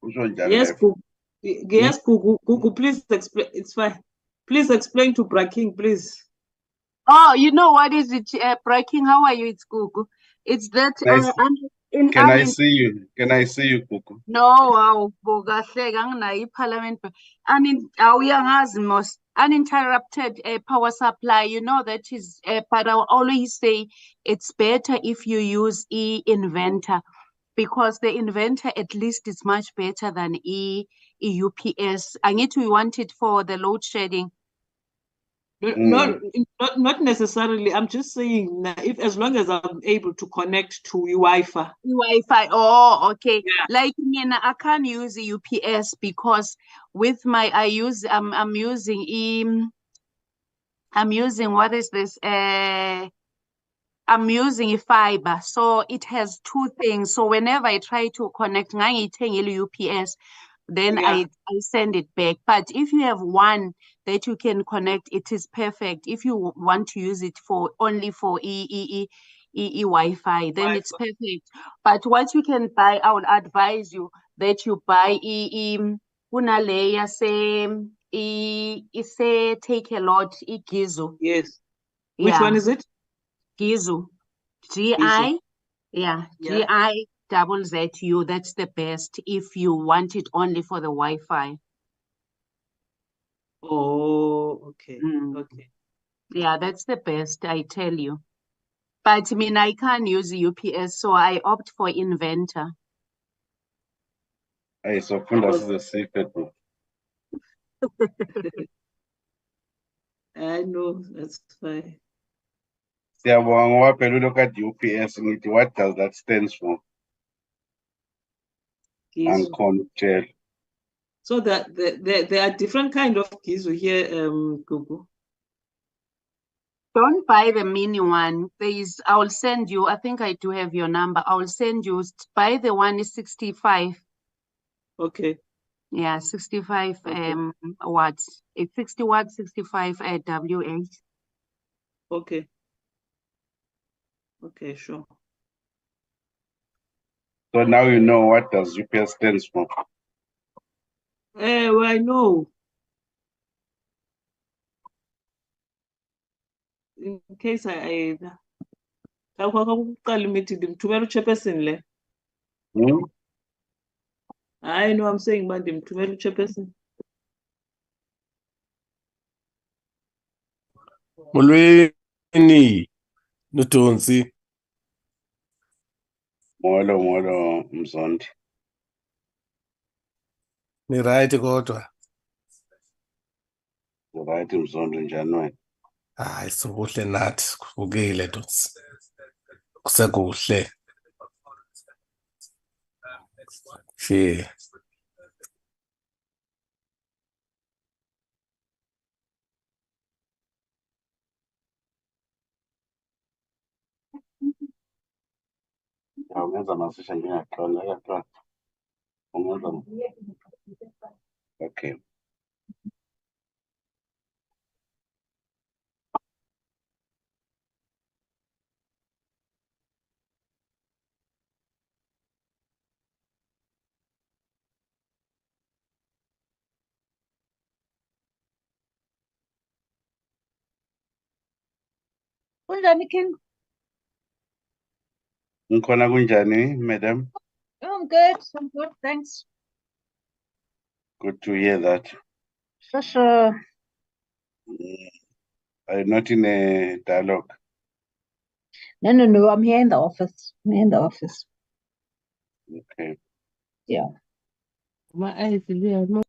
Yes, Gugu. Yes, Gugu. Gugu, please explain. It's fine. Please explain to Braking, please. Oh, you know what is it, Braking? How are you? It's Gugu. It's that Can I see you? Can I see you, Kuku? No, awukahleka anginayo iParliament. Awuyangazi most uninterrupted power supply. You know that is, but I always say it's better if you use e-inventor, because the inventor at least is much better than UPS. I need to want it for the load shedding. Not necessarily. I'm just saying if as long as I'm able to connect to Wi-Fi. Wi-Fi. Oh, okay. Yeah. Like I can't use UPS because with my I'm using what is this? I'm using a fiber, so it has two things. So whenever I try to connect UPS, then I send it back. But if you have one that you can connect, it is perfect. If you want to use it for only for Wi-Fi, then it's perfect. But what you can buy, I would advise you that you buy kunaleya say take a lot Gizu. Yes. Which one is it? Gizu. GI. Yeah. GIZZU. That's the best if you want it only for the Wi-Fi. Oh, okay. Okay. Yeah, that's the best, I tell you. But I can't use UPS, so I opt for Inventor. Hey, so this is a secret. I know, that's fine. Look at UPS. What does that stand for? Uncontrolled. So that there are different kind of Gizu here, Gugu. Don't buy the mini one. I will send you. I think I do have your number. I will send you. Buy the one is 65. Okay. Yeah, 65 watts. It's 60 watts, 65 at WH. Okay. Okay, sure. So now you know what does UPS stands for. Well, I know. In case I chairperson le. I know I'm saying but chairperson. Molweni Nodonsi. Molo Mzondi. Ni right kodwa. Right Mzondi njani wena? Hayi sokuhle nathi kuvukile Ndosi. Kusekuhle. She. Okay. Kunjani King? Ngikhona kunjani, madam? Oh, I'm good. I'm good. Thanks. Good to hear that. Sure. Are you not in a dialogue? No. I'm here in the office. Okay. Yeah. My eyes are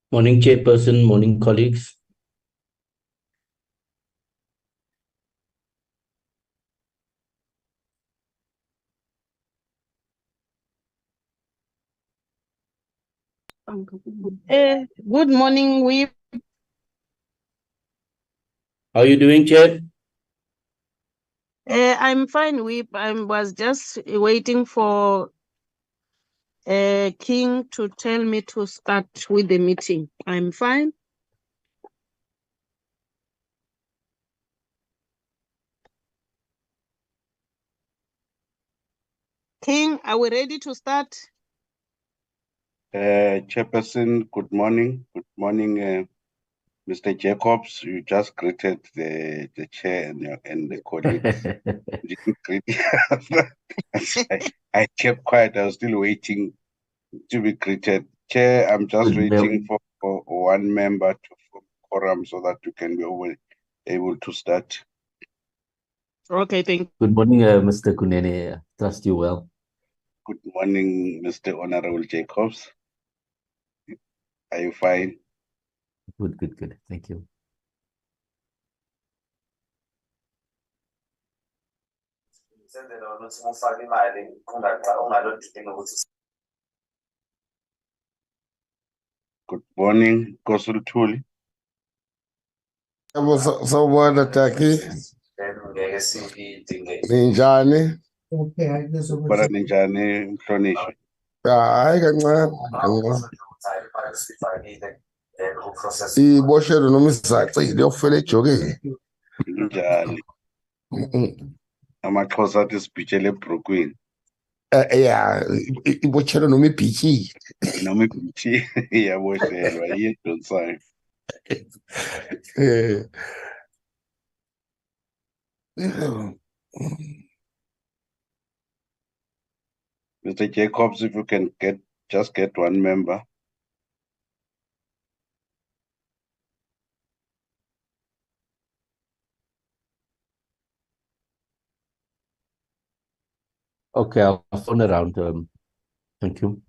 Morning, Chairperson. Morning, colleagues. Good morning, Whip. How are you doing, Chair? I'm fine, Whip. I was just waiting for King to tell me to start with the meeting. I'm fine. King, are we ready to start? Chairperson, good morning. Good morning, Mr. Jacobs. You just greeted the chair and the colleagues. You didn't greet I kept quiet. I was still waiting to be greeted. Chair, I'm just waiting for one member to form quorum so that you can be able to start. Okay, thank you. Good morning, Mr. Kunene. Trust you well. Good morning, Mr. Honorable Jacobs. Are you fine? Good. Thank you. Good morning, Kosul Tuli. Sawubona Taki. Ninjani? Bara ninjani Mhlonishwa. Hayi kancane. Iboshelo noma isizacile yokufela ejokeni. Ninjani. Amaxhosa athi sibhitshele ebrukwini. Yeah, iboshelo noma ibhitshile. Noma ibhithi iyaboshelwa iyedonsayo. Mr. Jacobs, if you can just get one member. Okay, I'll phone around. Thank you.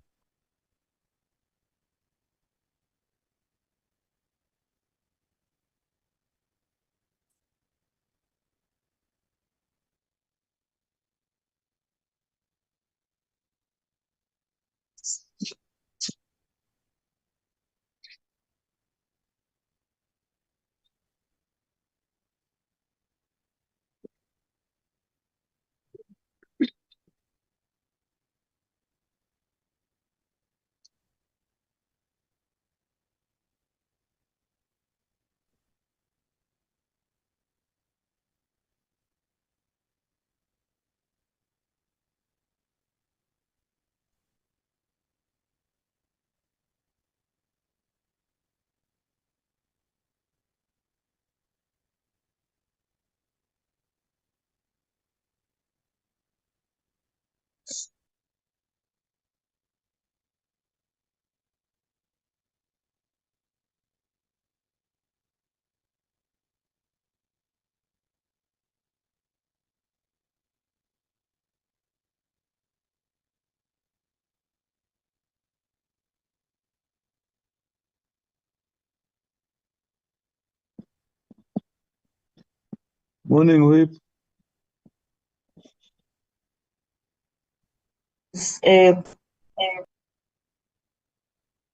Morning, Whip.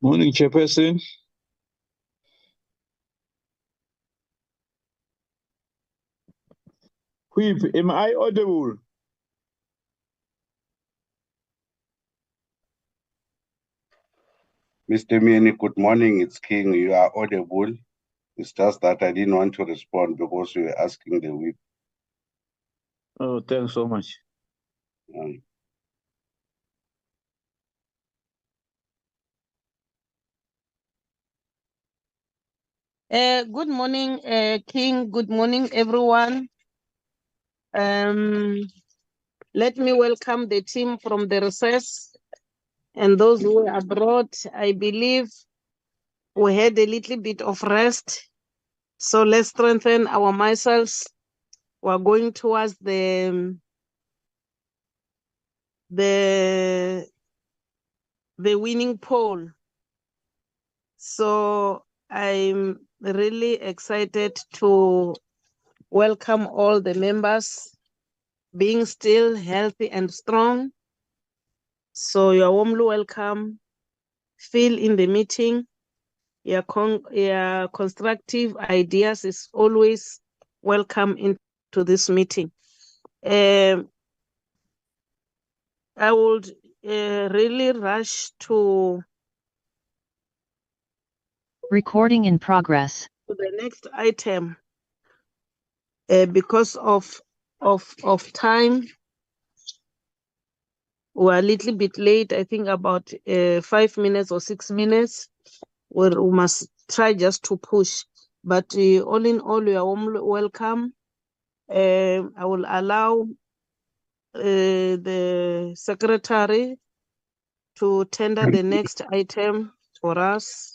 Morning, Chairperson. Whip, am I audible? Mr. Mieni, good morning. It's King. You are audible. It's just that I didn't want to respond because you were asking the whip. Oh, thanks so much. Good morning, King. Good morning, everyone. Let me welcome the team from the recess and those who are abroad. I believe we had a little bit of rest, so let's strengthen our muscles. We're going towards the winning pole. So I'm really excited to welcome all the members, being still healthy and strong. So you're warmly welcome. Feel in the meeting. Your constructive ideas is always welcome into this meeting. I would really rush to Recording in progress. the next item because of time. We're a little bit late, I think about 5 minutes or 6 minutes. We must try just to push. But all in all, you are warmly welcome. I will allow the secretary to tender the next item for us.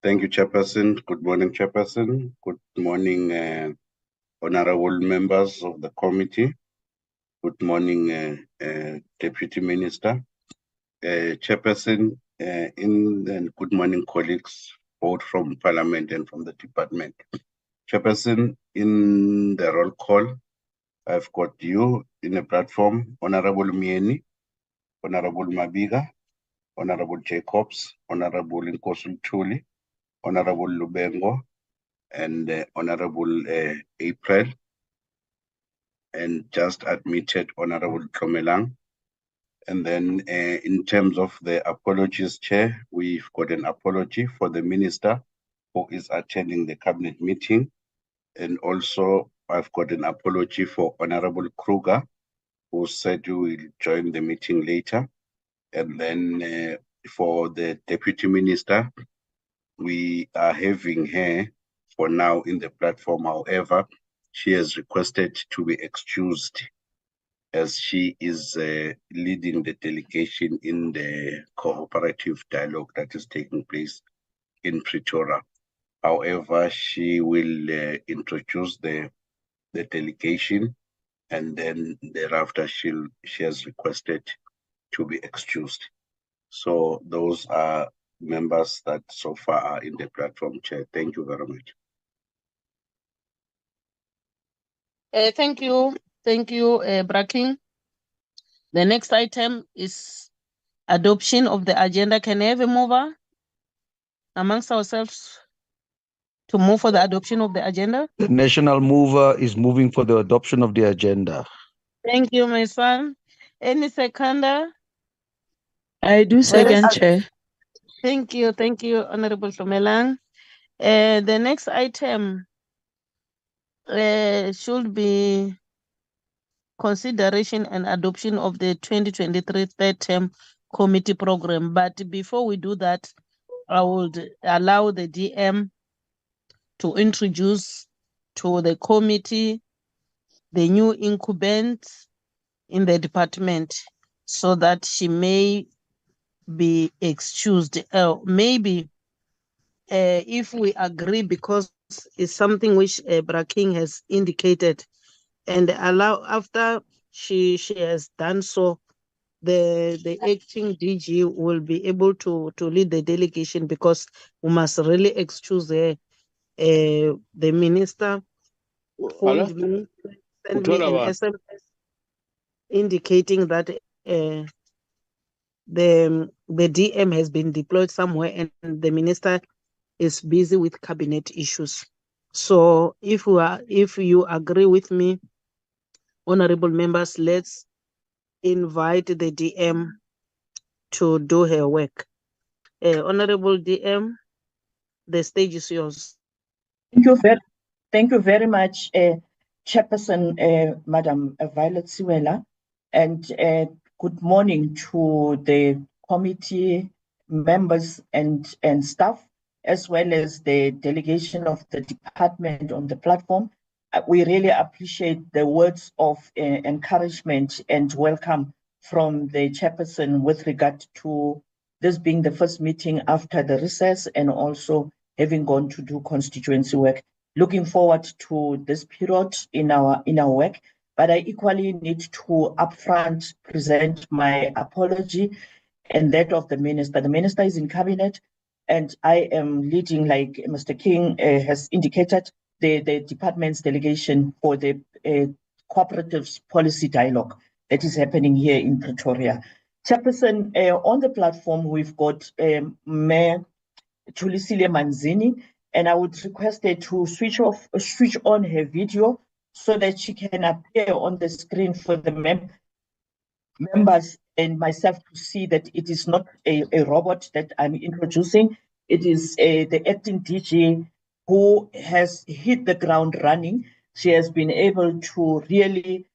Thank you, Chairperson. Good morning, Chairperson. Good morning, honorable members of the committee. Good morning, Deputy Minister. Chairperson, and good morning, colleagues, both from Parliament and from the department. Chairperson, in the roll call, I've got you in the platform, Honorable Mieni, Honorable Mabiga, Honorable Jacobs, Honorable Nkosul Chuli, Honorable Lubengo, and Honorable April, and just admitted Honorable Klomelang. And then in terms of the apologies, Chair, we've got an apology for the Minister who is attending the Cabinet meeting. And also I've got an apology for Honorable Kruger, who said he will join the meeting later. And then for the Deputy Minister, we are having her for now in the platform. However, she has requested to be excused as she is leading the delegation in the cooperative dialogue that is taking place in Pretoria. However, she will introduce the delegation, and then thereafter she has requested to be excused. So those are members that so far are in the platform, Chair. Thank you very much. Thank you, Braking. The next item is adoption of the agenda. Can I have a mover amongst ourselves to move for the adoption of the agenda? The national mover is moving for the adoption of the agenda. Thank you, my son. Any seconder? I do second, Chair. Thank you, Honorable Somelang. The next item should be consideration and adoption of the 2023 third term committee program. But before we do that, I would allow the DM to introduce to the committee the new incumbent in the department so that she may be excused. Maybe if we agree, because it's something which Braking has indicated, and allow after she has done so, the acting DG will be able to lead the delegation, because we must really excuse her. The minister phoned me, sent me an SMS indicating that the DM has been deployed somewhere and the minister is busy with cabinet issues. So if you agree with me, honorable members, let's invite the DM to do her work. Honorable DM, the stage is yours. Thank you very much, Chairperson, Madam Violet Siwela, and good morning to the committee members and staff, as well as the delegation of the department on the platform. We really appreciate the words of encouragement and welcome from the chairperson with regard to this being the first meeting after the recess, and also having gone to do constituency work. Looking forward to this period in our work, but I equally need to upfront present my apology and that of the minister. The minister is in cabinet, and I am leading, like Mr. King has indicated, the department's delegation for the cooperatives policy dialogue that is happening here in Pretoria. Chairperson, on the platform, we've got Mayor Thulisile Manzini, and I would request her to switch on her video so that she can appear on the screen for the members and myself to see that it is not a robot that I'm introducing. It is the acting DG who has hit the ground running. She has been able to really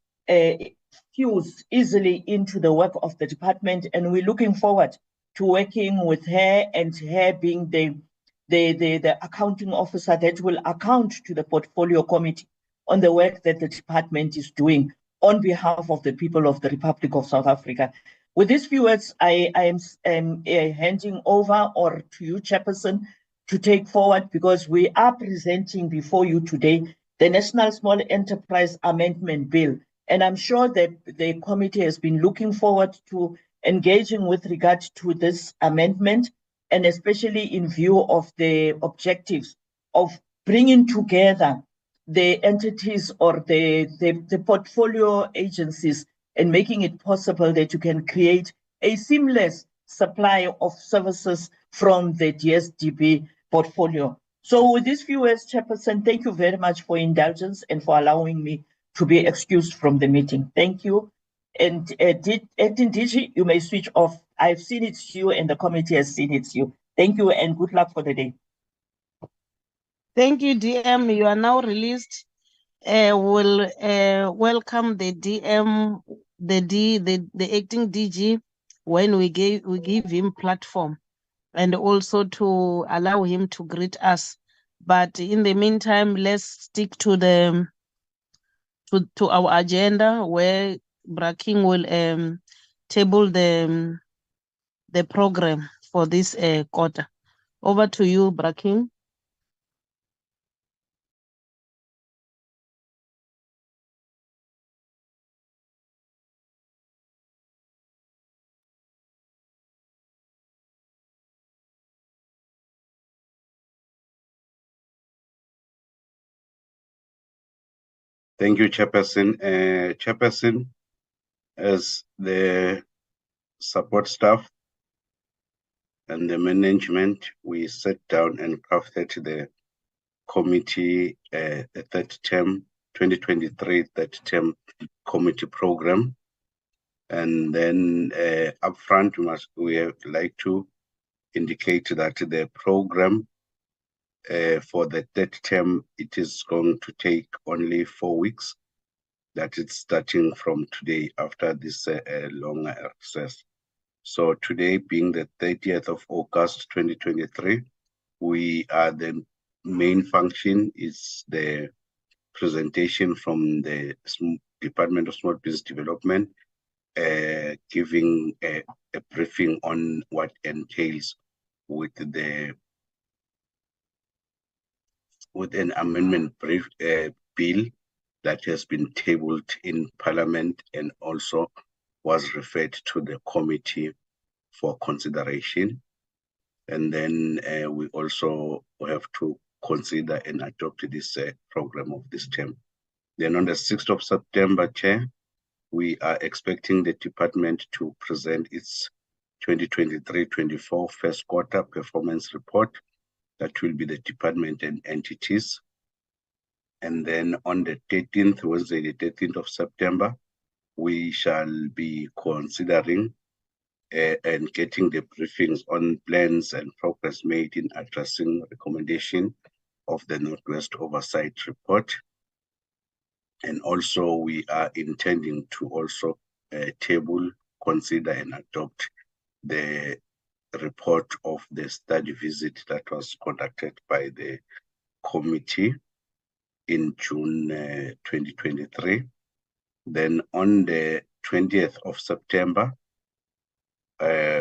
fuse easily into the work of the department, and we're looking forward to working with her, and her being the accounting officer that will account to the portfolio committee on the work that the department is doing on behalf of the people of the Republic of South Africa. With these few words, I am handing over to you, Chairperson, to take forward, because we are presenting before you today the National Small Enterprise Amendment Bill. And I'm sure that the committee has been looking forward to engaging with regard to this amendment, and especially in view of the objectives of bringing together the entities or the portfolio agencies, and making it possible that you can create a seamless supply of services from the DSDB portfolio. So with these few words, Chairperson, thank you very much for indulgence and for allowing me to be excused from the meeting. Thank you. And Acting DG, you may switch off. I've seen it's you and the committee has seen it's you. Thank you and good luck for the day. Thank you, DM. You are now released. We'll welcome the DM, the acting DG, when we give him platform, and also to allow him to greet us. But in the meantime, let's stick to the to our agenda, where Braking will table the program for this quarter. Over to you, Braking. Thank you, Chairperson. Chairperson, as the support staff and the management, we sat down and crafted the committee, a third term, 2023 third term committee program. And then upfront, we would like to indicate that the program for the third term, it is going to take only 4 weeks. That it's starting from today after this long recess. So today being the 30th of August 2023, the main function is the presentation from the Department of Small Business Development, giving a briefing on what entails with an amendment bill that has been tabled in Parliament and also was referred to the committee for consideration. And then we also have to consider and adopt this program of this term. Then on the 6th of September, Chair, we are expecting the department to present its 2023-24 first quarter performance report. That will be the department and entities. And then on the 13th, Wednesday, the 13th of September, we shall be considering and getting the briefings on plans and progress made in addressing recommendation of the Northwest Oversight Report. And also we are intending to also table, consider and adopt the report of the study visit that was conducted by the committee in June 2023. Then on the 20th of September,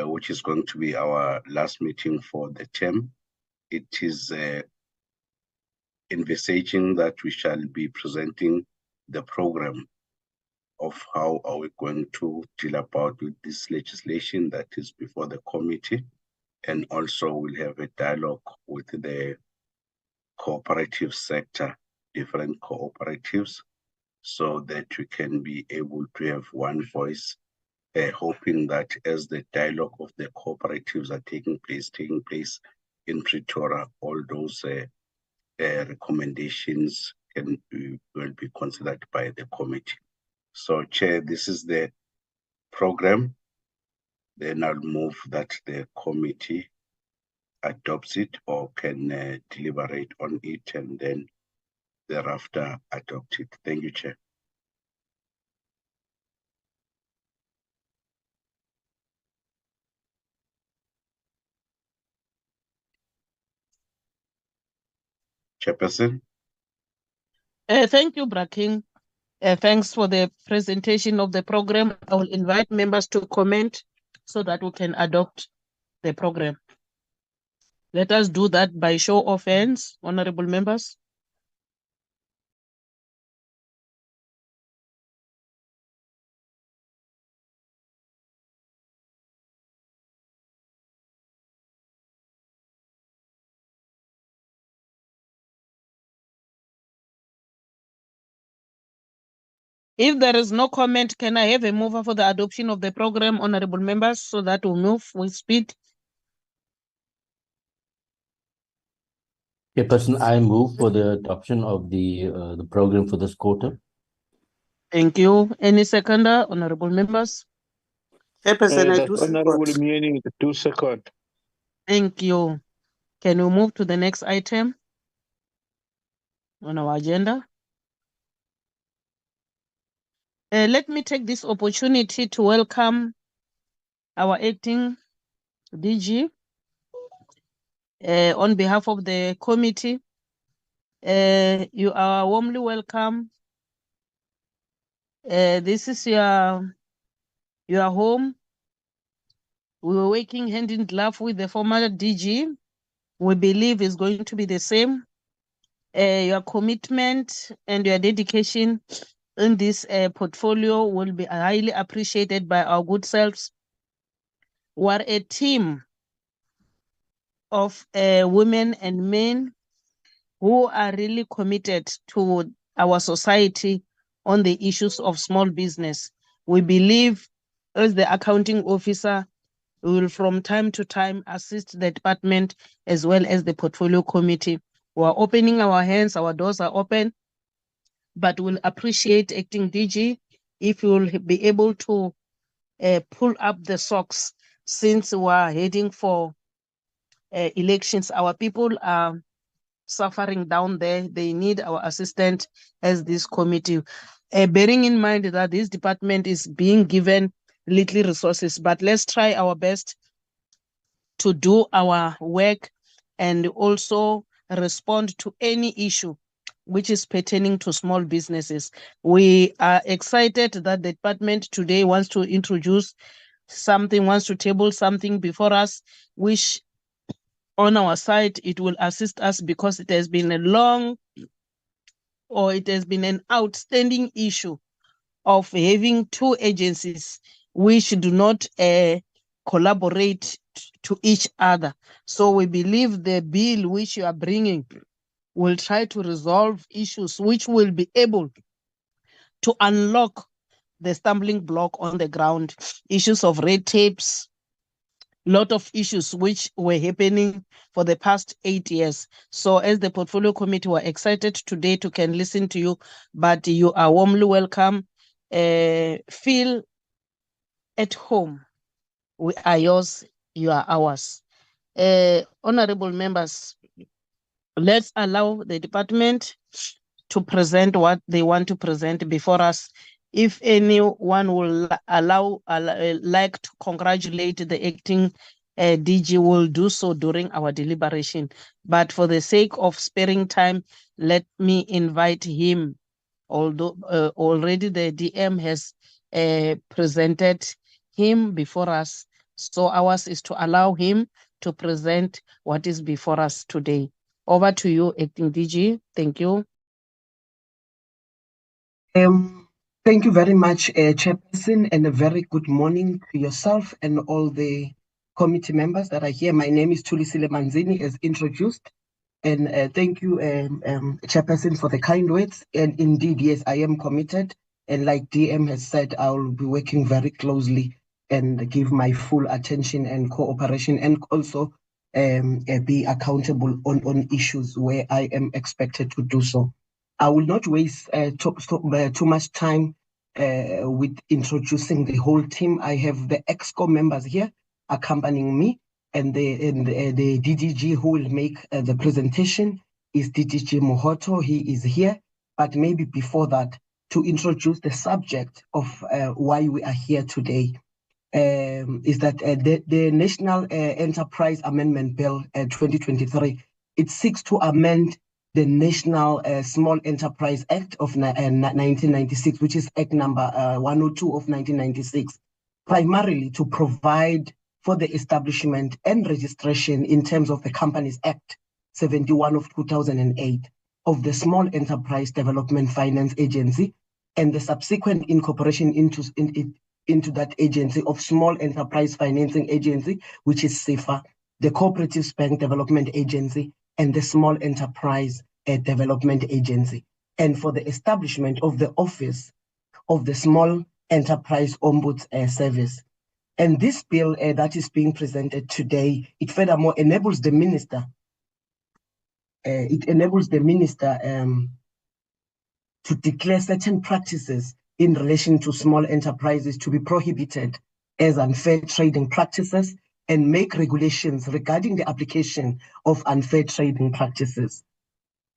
which is going to be our last meeting for the term, it is envisaging that we shall be presenting the program of how are we going to deal about with this legislation that is before the committee. And also we'll have a dialogue with the cooperative sector, different cooperatives, so that we can be able to have one voice, hoping that as the dialogue of the cooperatives are taking place in Pretoria, all those recommendations will be considered by the committee. So, Chair, this is the program. Then I'll move that the committee adopts it or can deliberate on it and then thereafter adopt it. Thank you, Chair. Chairperson. Thank you, Braking. Thanks for the presentation of the program. I will invite members to comment so that we can adopt the program. Let us do that by show of hands, honorable members. If there is no comment, can I have a mover for the adoption of the program, honorable members, so that we move with speed? Chairperson, I move for the adoption of the program for this quarter. Thank you. Any seconder, honorable members? Chairperson, I That's do Honorable support. Meaning, 2 seconds. Thank you. Can we move to the next item on our agenda? Let me take this opportunity to welcome our acting DG on behalf of the committee. You are warmly welcome. This is your home. We were working hand in glove with the former DG. We believe is going to be the same. Your commitment and your dedication in this portfolio will be highly appreciated by our good selves. We're a team of women and men who are really committed to our society on the issues of small business. We believe, as the accounting officer, we will from time to time assist the department as well as the portfolio committee. We are opening our hands, our doors are open, but we'll appreciate acting DG if you will be able to pull up the socks, since we are heading for elections. Our people are suffering down there. They need our assistance as this committee. Bearing in mind that this department is being given little resources, but let's try our best to do our work and also respond to any issue which is pertaining to small businesses. We are excited that the department today wants to introduce something, wants to table something before us, which on our side, it will assist us because it has been an outstanding issue of having two agencies which do not collaborate to each other. So we believe the bill which you are bringing will try to resolve issues which will be able to unlock the stumbling block on the ground, issues of red tapes, lot of issues which were happening for the past 8 years. So as the portfolio committee, we're excited today to can listen to you, but you are warmly welcome. Feel at home. We are yours, you are ours. Honorable members, let's allow the department to present what they want to present before us. If anyone will like to congratulate the acting DG, will do so during our deliberation. But for the sake of sparing time, let me invite him, although already the DM has presented him before us. So ours is to allow him to present what is before us today. Over to you, acting DG. Thank you. Thank you very much, Chairperson, and a very good morning to yourself and all the committee members that are here. My name is Tulisile Manzini, as introduced. And thank you, Chairperson, for the kind words. And indeed, yes, I am committed. And like DM has said, I will be working very closely and give my full attention and cooperation, and also be accountable on issues where I am expected to do so. I will not waste too much time with introducing the whole team. I have the EXCO members here accompanying me, and the DDG who will make the presentation is DDG Mohoto. He is here, but maybe before that, to introduce the subject of why we are here today, is that the National Enterprise Amendment Bill 2023, it seeks to amend the National Small Enterprise Act of 1996, which is Act number 102 of 1996, primarily to provide for the establishment and registration in terms of the Companies Act 71 of 2008 of the Small Enterprise Development Finance Agency, and the subsequent incorporation into that agency of Small Enterprise Financing Agency, which is SEFA, the Cooperatives Bank Development Agency, and the Small Enterprise Development Agency, and for the establishment of the Office of the Small Enterprise Ombuds Service. And this bill that is being presented today, it furthermore enables the minister, to declare certain practices in relation to small enterprises to be prohibited as unfair trading practices, and make regulations regarding the application of unfair trading practices.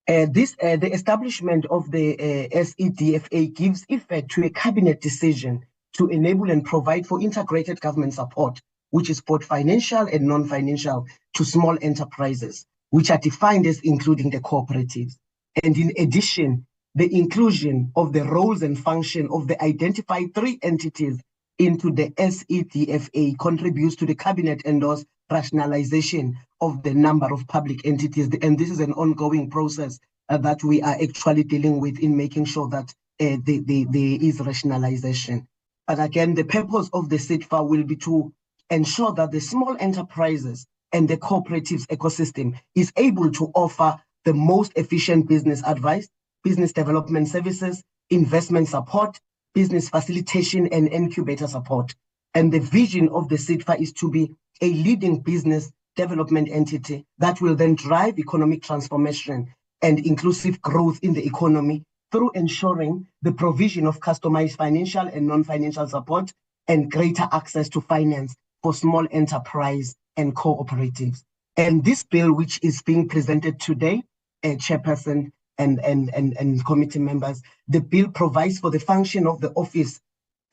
The establishment of the SEDFA gives effect to a cabinet decision to enable and provide for integrated government support, which is both financial and non-financial, to small enterprises, which are defined as including the cooperatives. And in addition, the inclusion of the roles and function of the identified three entities into the SEDFA contributes to the cabinet-endorsed rationalization of the number of public entities. And this is an ongoing process that we are actually dealing with in making sure that there is rationalization. But again, the purpose of the SEDFA will be to ensure that the small enterprises and the cooperatives ecosystem is able to offer the most efficient business advice, business development services, investment support, business facilitation, and incubator support. And the vision of the SEDFA is to be a leading business development entity that will then drive economic transformation and inclusive growth in the economy through ensuring the provision of customized financial and non-financial support and greater access to finance for small enterprise and cooperatives. And this bill, which is being presented today, Chairperson and committee members, the bill provides for the function of the office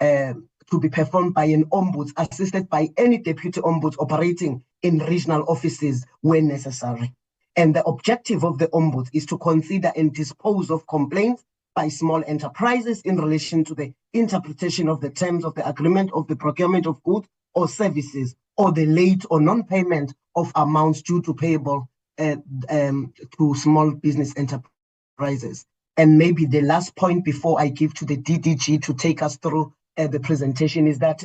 to be performed by an ombuds, assisted by any deputy ombuds operating in regional offices where necessary. And the objective of the ombuds is to consider and dispose of complaints by small enterprises in relation to the interpretation of the terms of the agreement of the procurement of goods or services, or the late or non-payment of amounts due to payable to small business enterprises. And maybe the last point before I give to the DDG to take us through the presentation is that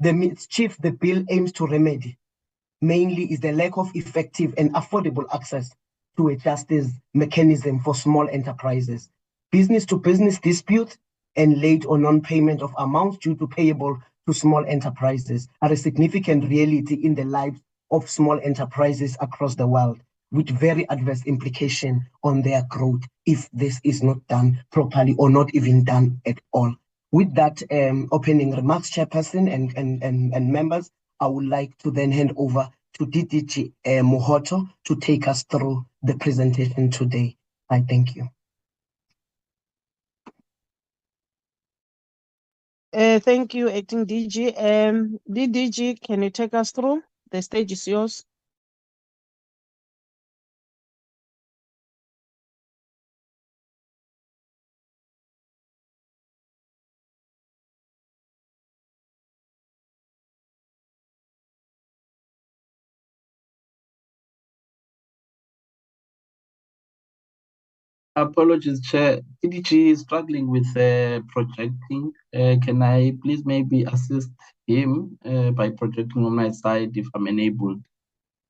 the mischief the bill aims to remedy mainly is the lack of effective and affordable access to a justice mechanism for small enterprises. Business-to-business disputes and late or non-payment of amounts due to payable to small enterprises are a significant reality in the lives of small enterprises across the world, with very adverse implication on their growth if this is not done properly or not even done at all. With that opening remarks, Chairperson and members, I would like to then hand over to DDG Mohoto to take us through the presentation today. I thank you. Thank you, Acting DG. DDG, can you take us through? The stage is yours. Apologies, Chair. DDG is struggling with projecting. Can I please maybe assist him by projecting on my side if I'm enabled?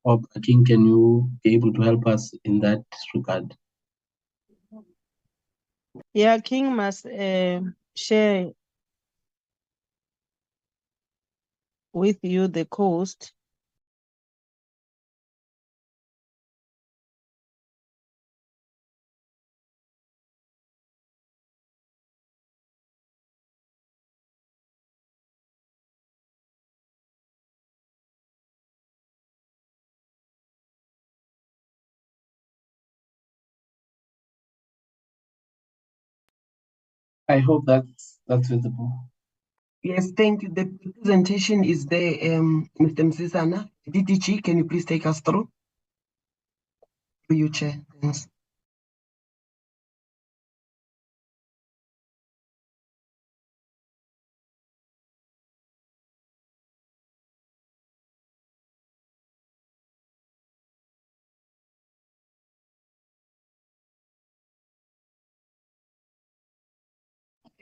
Or King, can you be able to help us in that regard? Yeah, King must share with you the cost. I hope that's visible. Yes, thank you. The presentation is there, Mr. Mzizana. DDG, can you please take us through? For you, Chair. Thanks.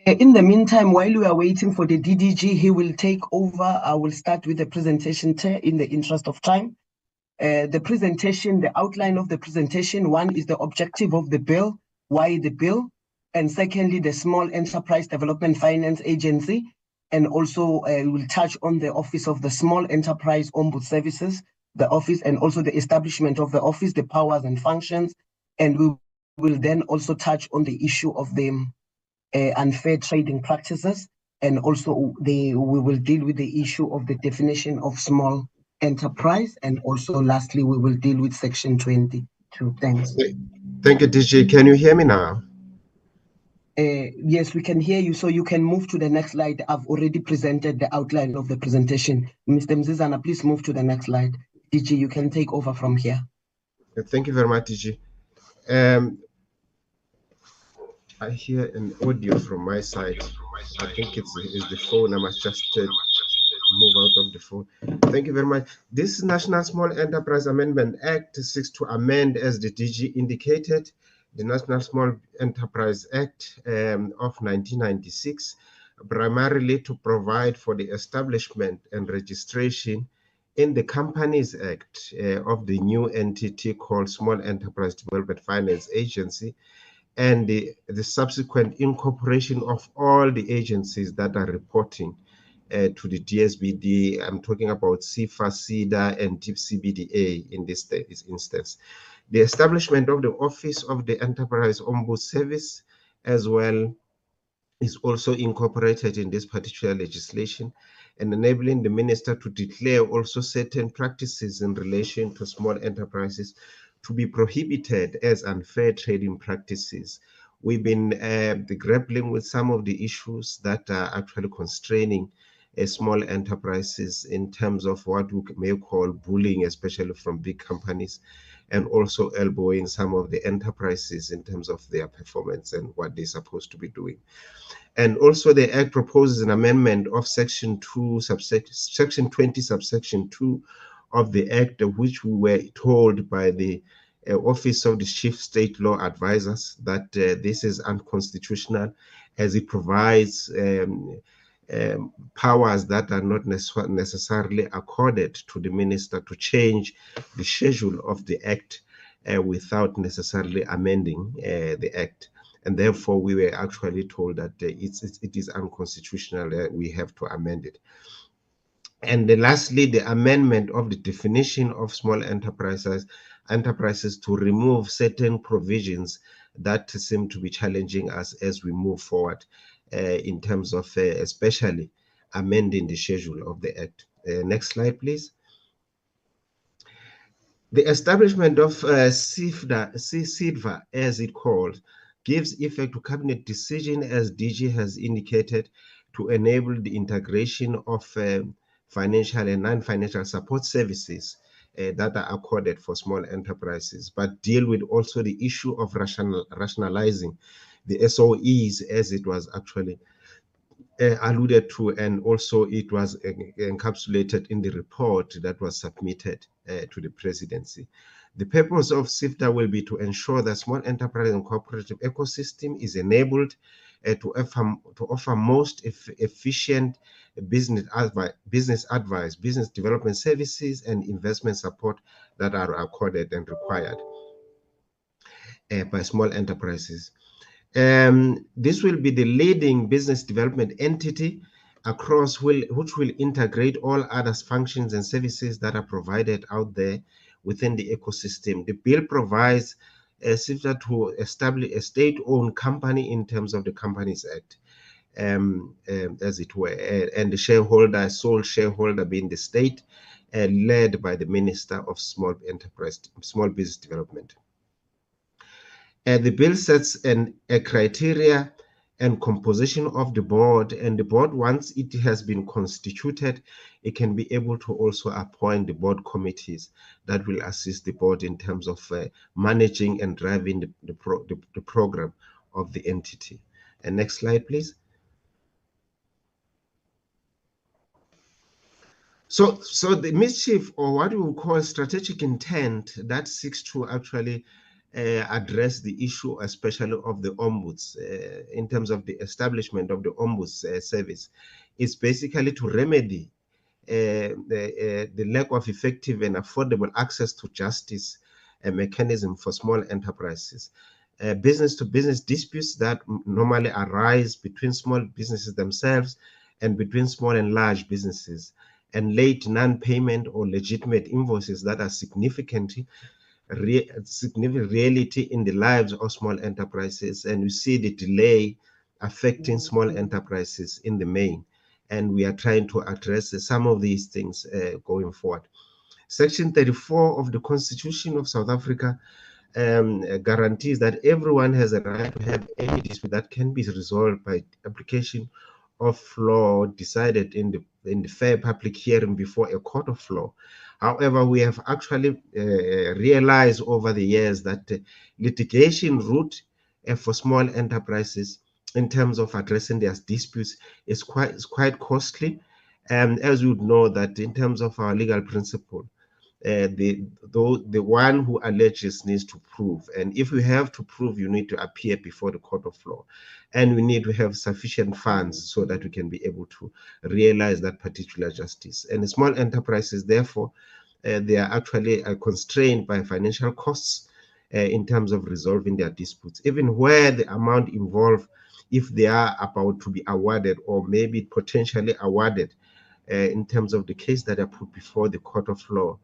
In the meantime, while we are waiting for the DDG, he will take over. I will start with the presentation, Chair, in the interest of time. The presentation, the outline of the presentation, one is the objective of the bill, why the bill, and secondly, the Small Enterprise Development Finance Agency, and also we'll touch on the Office of the Small Enterprise Ombud Services, the office, and also the establishment of the office, the powers and functions, and we will then also touch on the issue of the unfair trading practices, and also we will deal with the issue of the definition of small enterprise, and also lastly we will deal with section 22. Thanks. Thank you, DG. Can you hear me now? Yes, we can hear you, so you can move to the next slide. I've already presented the outline of the presentation. Mr. Mzizana, please move to the next slide. DG, you can take over from here. Thank you very much, DG. I hear an audio from my side. I think it's the phone. I must just move out of the phone. Thank you very much. This National Small Enterprise Amendment Act seeks to amend, as the DG indicated, the National Small Enterprise Act of 1996, primarily to provide for the establishment and registration in the Companies Act of the new entity called Small Enterprise Development Finance Agency, and the subsequent incorporation of all the agencies that are reporting to the DSBD. I'm talking about CIFA, CIDA, and DEEP CBDA in this instance. The establishment of the Office of the Enterprise Ombud Service as well is also incorporated in this particular legislation, and enabling the minister to declare also certain practices in relation to small enterprises to be prohibited as unfair trading practices. We've been grappling with some of the issues that are actually constraining small enterprises in terms of what we may call bullying, especially from big companies, and also elbowing some of the enterprises in terms of their performance and what they're supposed to be doing. And also the Act proposes an amendment of Section 20, subsection 2 of the Act, of which we were told by the Office of the Chief State Law Advisors that this is unconstitutional, as it provides powers that are not necessarily accorded to the minister to change the schedule of the Act without necessarily amending the Act. And therefore, we were actually told that it is unconstitutional. We have to amend it. And lastly, the amendment of the definition of small enterprises to remove certain provisions that seem to be challenging us as we move forward in terms of especially amending the schedule of the Act. Next slide, please. The establishment of CIDVA, as it called, gives effect to cabinet decision, as DG has indicated, to enable the integration of financial and non-financial support services that are accorded for small enterprises, but deal with also the issue of rationalizing the SOEs, as it was actually alluded to, and also it was encapsulated in the report that was submitted to the presidency. The purpose of SIFTA will be to ensure that small enterprise and cooperative ecosystem is enabled to offer most efficient business advice, business development services, and investment support that are accorded and required by small enterprises. This will be the leading business development entity across which will integrate all other functions and services that are provided out there within the ecosystem. The bill provides SIFTA to establish a state-owned company in terms of the Companies Act, as it were, and the shareholder, sole shareholder being the state, led by the Minister of Small Business Development. The bill sets a criteria and composition of the board, and the board, once it has been constituted, it can be able to also appoint the board committees that will assist the board in terms of managing and driving the program of the entity. And next slide, please. So the mischief, or what we would call strategic intent, that seeks to actually address the issue, especially of the ombuds, in terms of the establishment of the ombuds service, is basically to remedy the lack of effective and affordable access to justice mechanism for small enterprises. Business-to-business disputes that normally arise between small businesses themselves and between small and large businesses, and late non-payment or legitimate invoices that are significant reality in the lives of small enterprises, and we see the delay affecting small enterprises in the main, and we are trying to address some of these things going forward. Section 34 of the Constitution of South Africa guarantees that everyone has a right to have any dispute that can be resolved by application of law decided in the fair public hearing before a court of law. However, we have actually realized over the years that the litigation route for small enterprises in terms of addressing their disputes is quite costly. And as you would know that in terms of our legal principle, the one who alleges needs to prove, and if you have to prove, you need to appear before the court of law, and we need to have sufficient funds so that we can be able to realize that particular justice. And the small enterprises, therefore, they are actually constrained by financial costs in terms of resolving their disputes, even where the amount involved, if they are about to be awarded or maybe potentially awarded in terms of the case that are put before the court of law.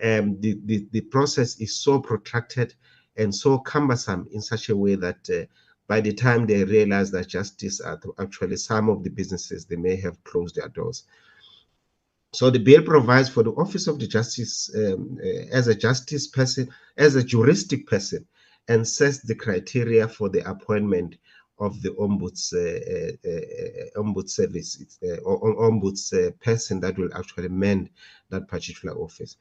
The process is so protracted and so cumbersome in such a way that by the time they realize that justice, actually some of the businesses, they may have closed their doors. So the bill provides for the office of the justice as a justice person, as a juristic person, and sets the criteria for the appointment of the ombuds service or ombuds person that will actually mend that particular office,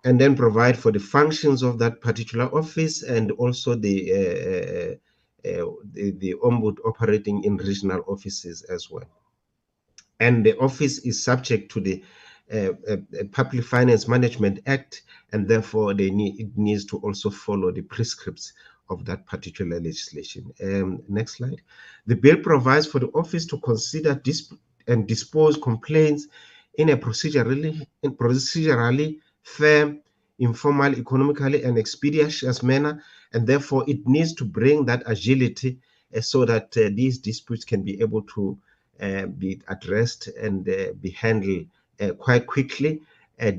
and then provide for the functions of that particular office, and also the ombud operating in regional offices as well. And the office is subject to the Public Finance Management Act, and therefore it needs to also follow the prescripts of that particular legislation. Next slide. The bill provides for the office to consider and dispose complaints in a procedurally fair, informal, economically, and expeditious manner, and therefore it needs to bring that agility so that these disputes can be able to be addressed and be handled quite quickly,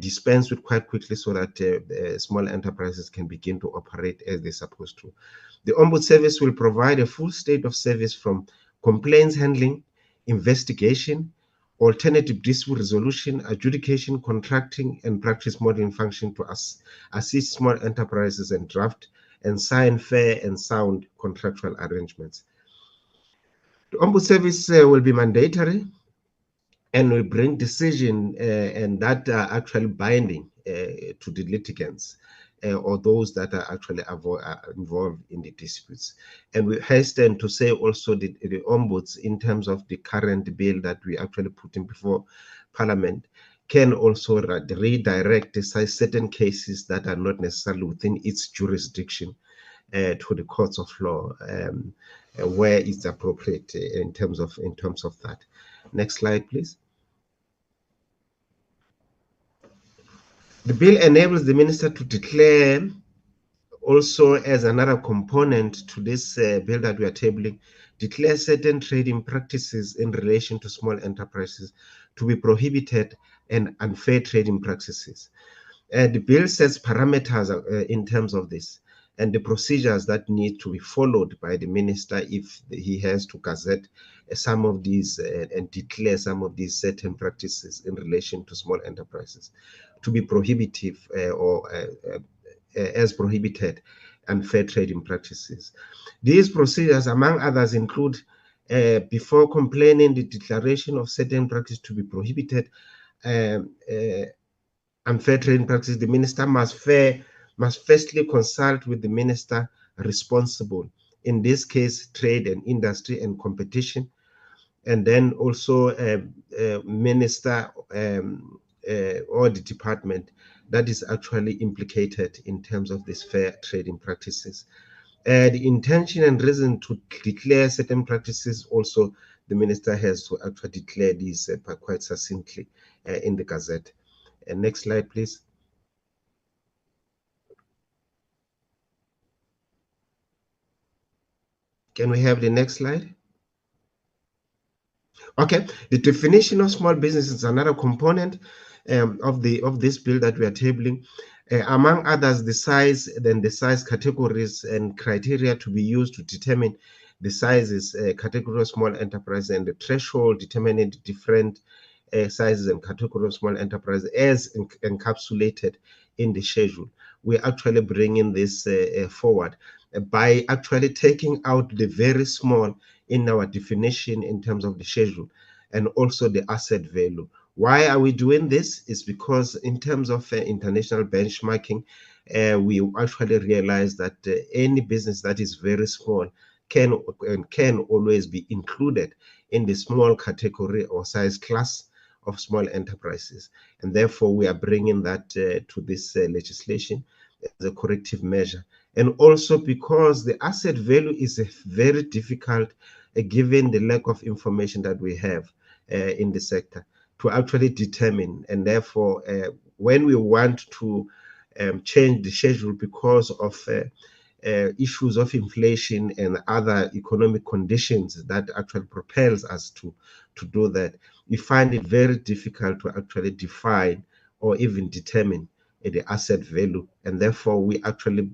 dispensed with quite quickly, so that small enterprises can begin to operate as they're supposed to. The Ombuds Service will provide a full state of service from complaints handling, investigation, alternative dispute resolution, adjudication, contracting, and practice modeling function to assist small enterprises and draft and sign fair and sound contractual arrangements. The Ombuds Service will be mandatory and will bring decision and that are actually binding to the litigants or those that are actually involved in the disputes. And we hasten to say also the ombuds, in terms of the current bill that we actually put in before Parliament, can also redirect certain cases that are not necessarily within its jurisdiction to the courts of law where it's appropriate in terms of that. Next slide, please. The bill enables the minister to declare, also as another component to this bill that we are tabling, declare certain trading practices in relation to small enterprises to be prohibited and unfair trading practices. The bill sets parameters in terms of this and the procedures that need to be followed by the minister if he has to gazette some of these and declare some of these certain practices in relation to small enterprises to be prohibitive or as prohibited unfair trading practices. These procedures, among others, include before complaining the declaration of certain practices to be prohibited unfair trading practices, the minister must firstly consult with the minister responsible, in this case, trade and industry and competition, and then also minister or the department that is actually implicated in terms of these fair trading practices. The intention and reason to declare certain practices also, the minister has to actually declare these quite succinctly in the Gazette. Next slide, please. Can we have the next slide? Okay, the definition of small business is another component of this bill that we are tabling. Among others, the size categories and criteria to be used to determine the sizes, category of small enterprise, and the threshold determining the different sizes and categories of small enterprise as encapsulated in the schedule. We're actually bringing this forward by actually taking out the very small in our definition in terms of the schedule and also the asset value. Why are we doing this? Is because in terms of international benchmarking, we actually realize that any business that is very small can always be included in the small category or size class of small enterprises. And therefore, we are bringing that to this legislation as a corrective measure. And also because the asset value is very difficult given the lack of information that we have in the sector to actually determine. And therefore, when we want to change the schedule because of issues of inflation and other economic conditions that actually propels us to do that, we find it very difficult to actually define or even determine the asset value, and therefore we actually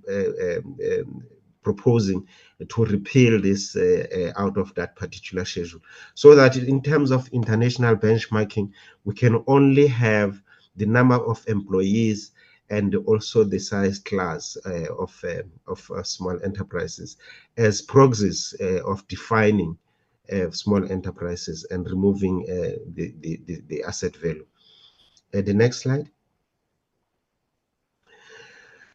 proposing to repeal this out of that particular schedule, so that in terms of international benchmarking, we can only have the number of employees and also the size class of small enterprises as proxies of defining small enterprises and removing the asset value. The next slide.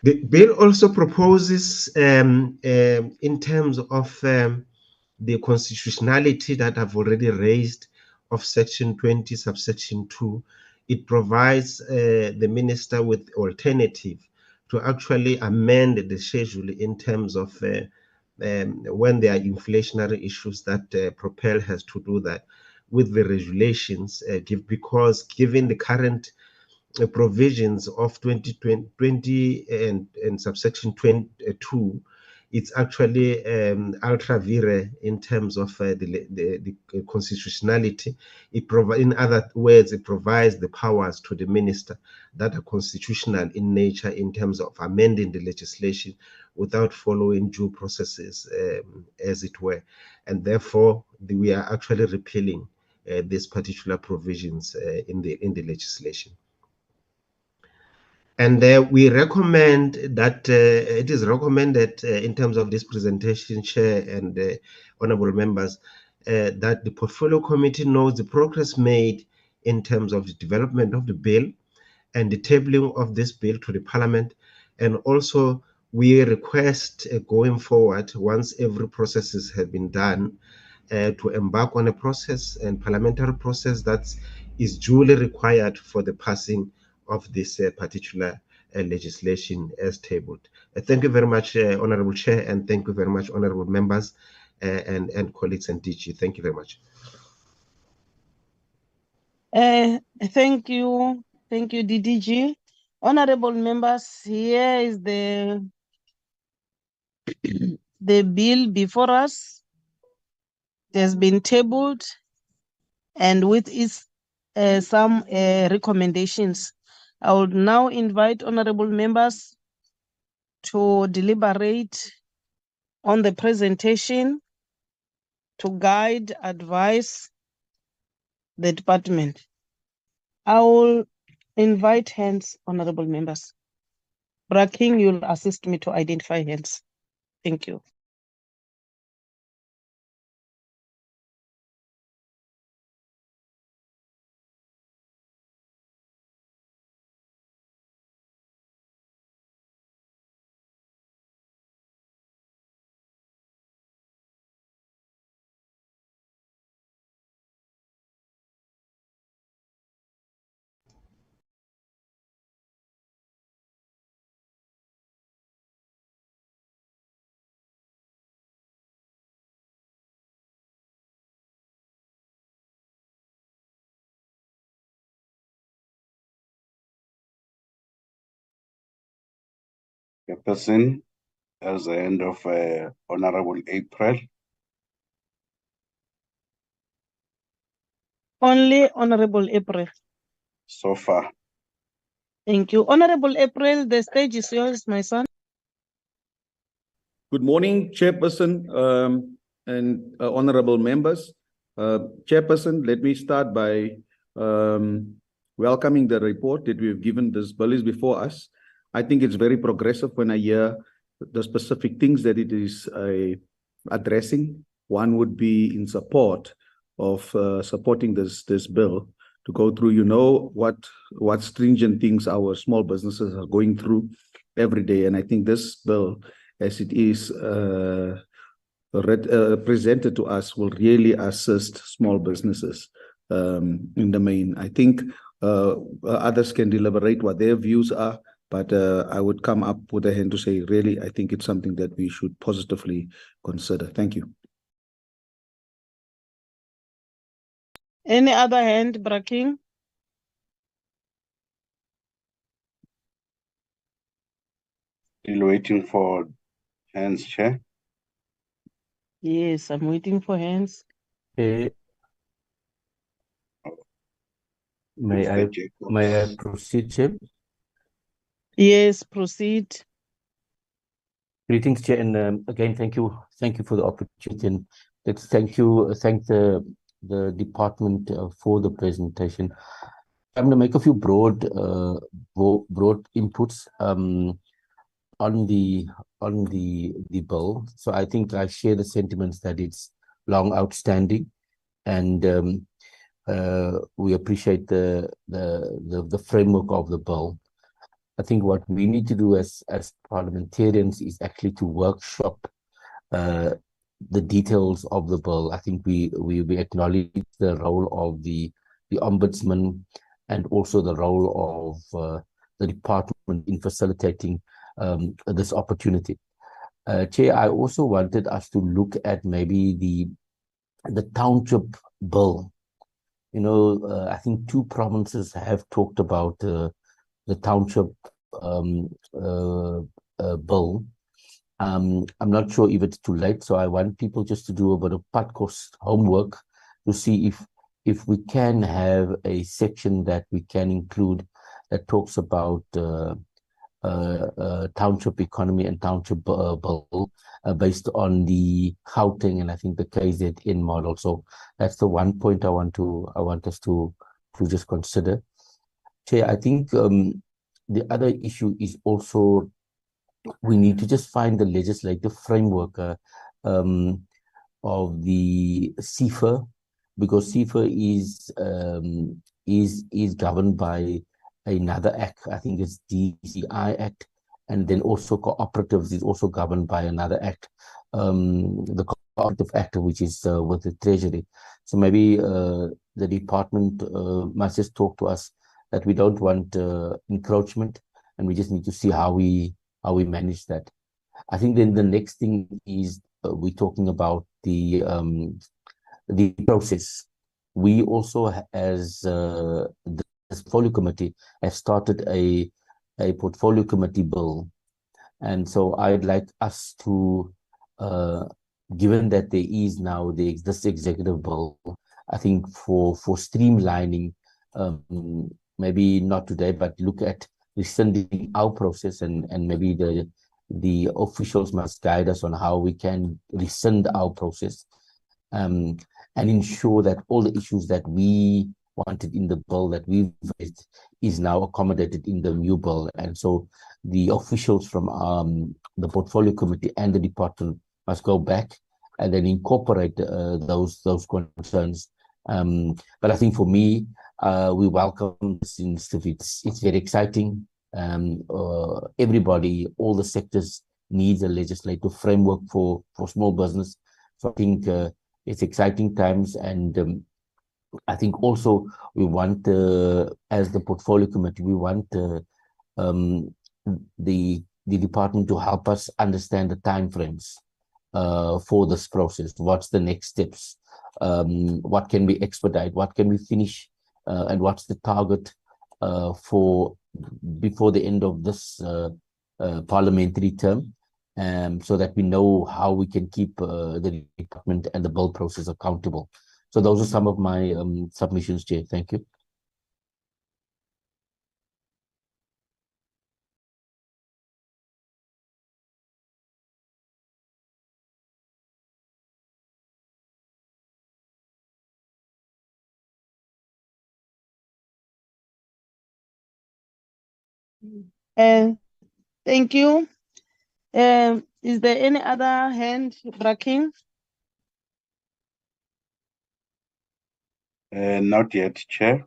The bill also proposes, in terms of the constitutionality that I've already raised of Section 20, subsection 2, it provides the minister with alternative to actually amend the schedule in terms of when there are inflationary issues that Propel has to do that with the regulations, because given the current provisions of 2020 and subsection 22, it's actually ultra vire in terms of the constitutionality. In other words, it provides the powers to the minister that are constitutional in nature in terms of amending the legislation without following due processes, as it were. And therefore, we are actually repealing these particular provisions in the legislation. And we recommend that it is recommended in terms of this presentation, Chair and honorable members, that the Portfolio Committee knows the progress made in terms of the development of the bill and the tabling of this bill to the Parliament. And also, we request going forward, once every process has been done, to embark on a process and parliamentary process that's is duly required for the passing of this particular legislation as tabled. Thank you very much, Honorable Chair, and thank you very much, honorable members and colleagues and DG. Thank you very much. Thank you, DDG. Honorable members, here is the bill before us. It has been tabled, and with its some recommendations. I would now invite honorable members to deliberate on the presentation, to guide, advise the department. I will invite hands, honorable members. Braking, you'll assist me to identify hands. Thank you. Chairperson, as the end of Honorable April. Only Honorable April. So far. Thank you. Honorable April, the stage is yours, my son. Good morning, Chairperson and honorable members. Chairperson, let me start by welcoming the report that we've given. This bill is before us. I think it's very progressive when I hear the specific things that it is addressing. One would be in support of supporting this bill to go through, you know, what stringent things our small businesses are going through every day. And I think this bill, as it is presented to us, will really assist small businesses in the main. I think others can deliberate what their views are, but I would come up with a hand to say, really, I think it's something that we should positively consider. Thank you. Any other hand, Braking? Still waiting for hands, Chair. Yes, I'm waiting for hands. May I proceed, Chair? Yes, proceed. Greetings, Chair, and again, thank you for the opportunity, and thank the department for the presentation. I'm going to make a few broad inputs on the bill. So I think I share the sentiments that it's long outstanding, and we appreciate the framework of the bill. I think what we need to do as parliamentarians is actually to workshop the details of the bill. I think we acknowledge the role of the ombudsman and also the role of the department in facilitating this opportunity. Chair, I also wanted us to look at maybe the township bill. You know, I think two provinces have talked about the township bill. I'm not sure if it's too late, so I want people just to do a bit of podcast homework to see if we can have a section that we can include that talks about township economy and township bill based on the Gauteng and I think the KZN model. So that's the one point I want us to just consider. Chair, I think the other issue is also we need to just find the legislative framework of the CIFA, because CIFA is governed by another act. I think it's DCI Act, and then also cooperatives is also governed by another act, the of actor, which is with the Treasury. So maybe the department must just talk to us that we don't want encroachment, and we just need to see how we manage that. I think then the next thing is we're talking about the process. We also, as the portfolio committee, have started a portfolio committee bill, and so I'd like us to, given that there is now this executive bill, I think for streamlining, maybe not today, but look at rescinding our process, and maybe the officials must guide us on how we can rescind our process, and ensure that all the issues that we wanted in the bill that we've raised is now accommodated in the new bill. And so the officials from the portfolio committee and the department must go back and then incorporate those concerns. But I think for me, we welcome this initiative. It's very exciting. Everybody, all the sectors needs a legislative framework for small business. So I think it's exciting times, and I think also we want, as the portfolio committee, we want the department to help us understand the timeframes for this process. What's the next steps? What can we expedite? What can we finish? And what's the target for before the end of this parliamentary term? So that we know how we can keep the department and the bill process accountable. So those are some of my submissions, Chair. Thank you. Thank you. Is there any other hand, Braking? Not yet, Chair.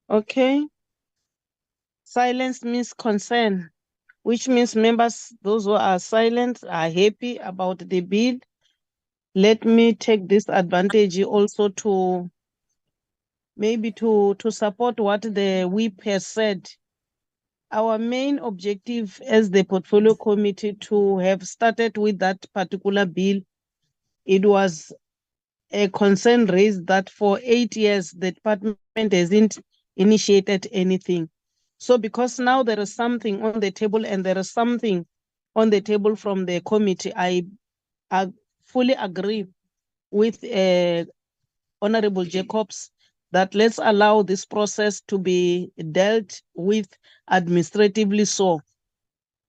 Okay. Silence means concern, which means members, those who are silent, are happy about the bill. Let me take this advantage also to maybe to support what the whip has said. Our main objective as the portfolio committee to have started with that particular bill, it was a concern raised that for 8 years the department hasn't initiated anything. So because now there is something on the table and there is something on the table from the committee, I fully agree with Honorable Jacobs that let's allow this process to be dealt with administratively, so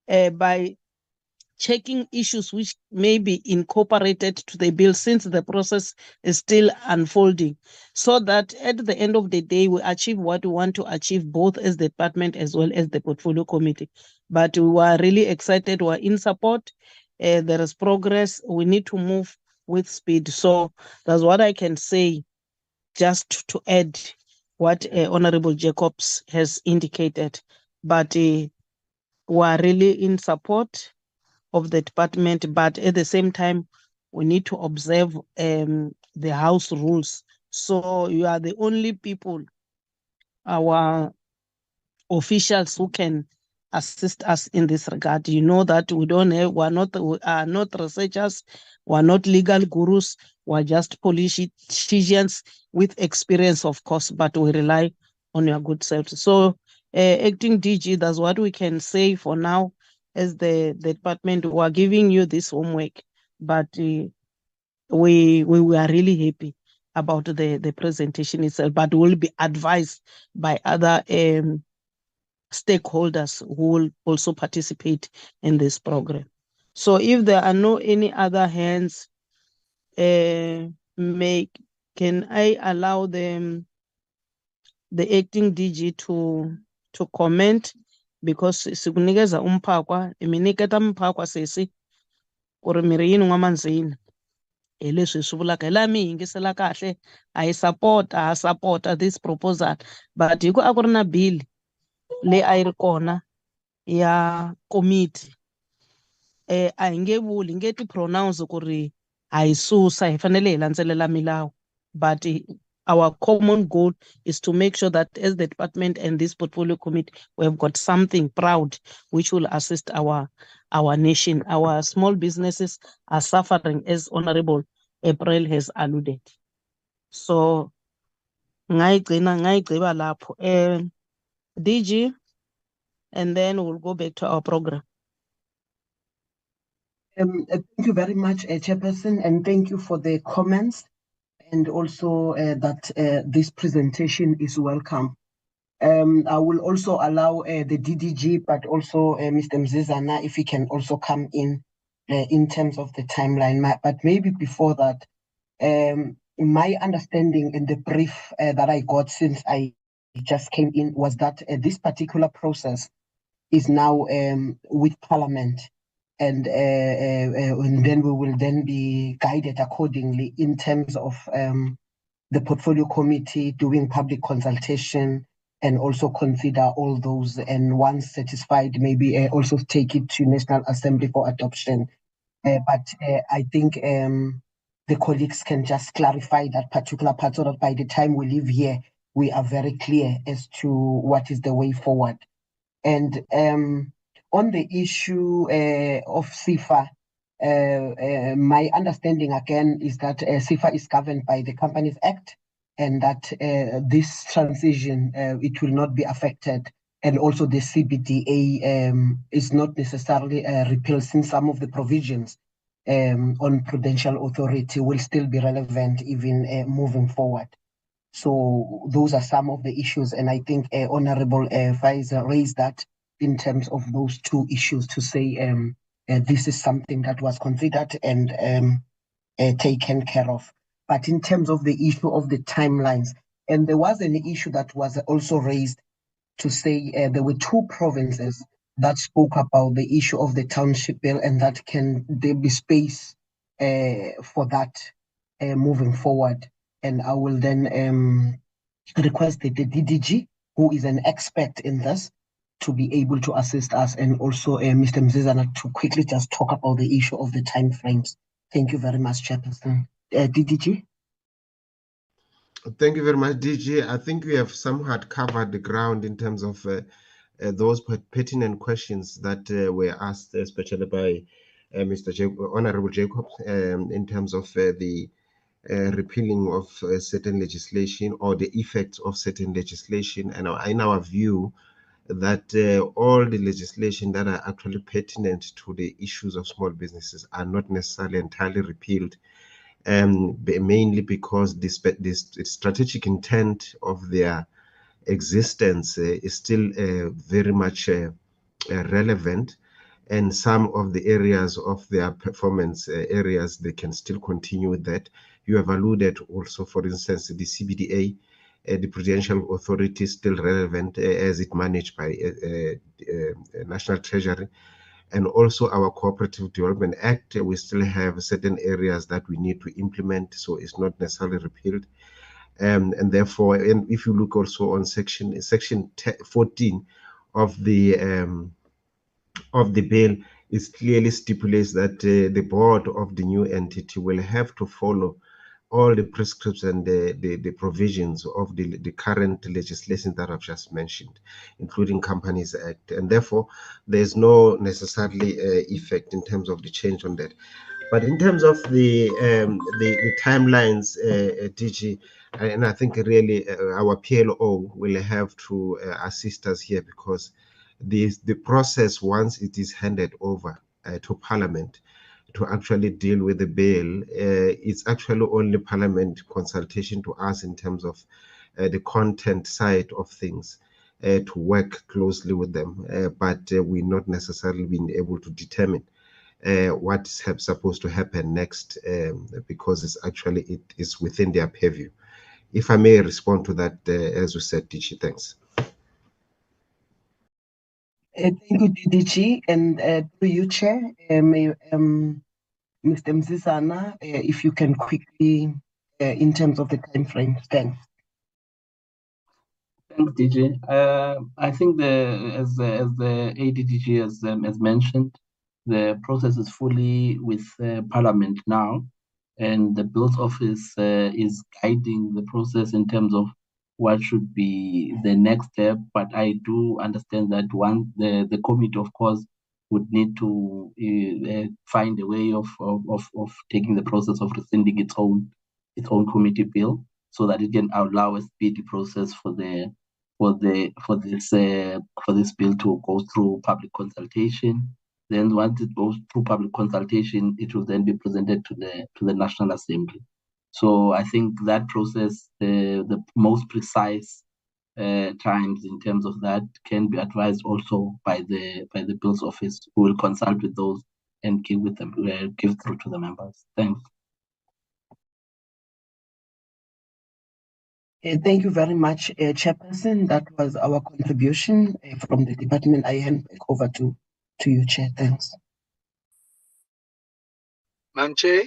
by checking issues which may be incorporated to the bill since the process is still unfolding, so that at the end of the day we achieve what we want to achieve, both as the department as well as the portfolio committee. But we are really excited, we are in support. There is progress, we need to move with speed. So that's what I can say, just to add what Honorable Jacobs has indicated. But we are really in support of the department, but at the same time, we need to observe the house rules. So you are the only people, our officials, who can assist us in this regard. You know that we are not researchers, we're not legal gurus, we're just politicians with experience, of course, but we rely on your good self. So acting DG, that's what we can say for now. As the department, we are giving you this homework, but we were really happy about the presentation itself, but we'll be advised by other stakeholders who will also participate in this program. So if there are no any other hands, can I allow the acting DG to comment, because sikunikeza umphakwa, iminiketa mphakwa sesi ku ri miri yini n'wamandzini, hi leswi swi vulaka hi laha mi yingisela kahle, ha support this proposal, but hi ku a ku ri na bill leyi a yi ri kona ya committee a hi nge vuli hi nge ti pronounce ku ri ha yi susa hi fanele hi landzelela milawu but our common goal is to make sure that as the department and this portfolio committee we have got something proud which will assist our nation. Our small businesses are suffering, as Honorable April has alluded. So ngayigcina lapho. DG, and then we'll go back to our program. Thank you very much, Chairperson, and thank you for the comments, and also that this presentation is welcome. I will also allow the DDG, but also Mr. Mzizana, if he can also come in terms of the timeline. But maybe before that, my understanding in the brief that I got since I just came in was that this particular process is now with Parliament, and then we will then be guided accordingly in terms of the portfolio committee doing public consultation and also consider all those, and once satisfied, maybe also take it to National Assembly for adoption. But I think the colleagues can just clarify that particular part so that by the time we leave here, we are very clear as to what is the way forward. And on the issue of CIFA, my understanding again is that CIFA is governed by the Companies Act, and that this transition, it will not be affected. And also the CBDA is not necessarily repealed, since some of the provisions on prudential authority will still be relevant even moving forward. So those are some of the issues, and I think Honorable Faiza raised that in terms of those two issues to say this is something that was considered and taken care of. But in terms of the issue of the timelines, and there was an issue that was also raised to say there were two provinces that spoke about the issue of the township bill, and that can there be space for that moving forward. And I will then request the DDG, who is an expert in this, to be able to assist us, and also Mr. Mzizana to quickly just talk about the issue of the time frames. Thank you very much, Chairperson. DDG? Thank you very much, DG. I think we have somewhat covered the ground in terms of those pertinent questions that were asked, especially by Honorable Jacobs, in terms of the repealing of certain legislation or the effects of certain legislation. And in our view, that all the legislation that are actually pertinent to the issues of small businesses are not necessarily entirely repealed, mainly because this strategic intent of their existence is still very much relevant, and some of the areas of their performance areas, they can still continue with that. You have alluded also, for instance, the CBDA, the Prudential Authority is still relevant as it managed by National Treasury. And also our Cooperative Development Act, we still have certain areas that we need to implement, so it's not necessarily repealed. And therefore, and if you look also on section 14 of the bill, it clearly stipulates that the board of the new entity will have to follow all the prescriptions and the provisions of the current legislation that I've just mentioned, including Companies Act. And therefore, there's no necessarily effect in terms of the change on that. But in terms of the timelines, DG, and I think really our PLO will have to assist us here, because the process, once it is handed over to Parliament to actually deal with the bill, it's actually only Parliament consultation to us in terms of the content side of things, to work closely with them, but we're not necessarily being able to determine what's supposed to happen next, because it is within their purview. If I may respond to that, as you said, DG, thanks. Thank you, DDG, and to you, Chair, Mr. Mzizana, if you can quickly, in terms of the time frame, thanks. Thanks, DG. I think as the ADDG has mentioned, the process is fully with Parliament now, and the Bills Office is guiding the process in terms of what should be the next step. But I do understand that the committee, of course, would need to find a way of taking the process of rescinding its own committee bill, so that it can allow a speedy process for this bill to go through public consultation. Then once it goes through public consultation, it will then be presented to the National Assembly. So I think that process, the most precise times in terms of that, can be advised also by the Bills Office, who will consult with those and give through to the members. Thanks. Thank you very much, Chairperson. That was our contribution from the department. I hand back over to you, Chair. Thanks. Madam Chair.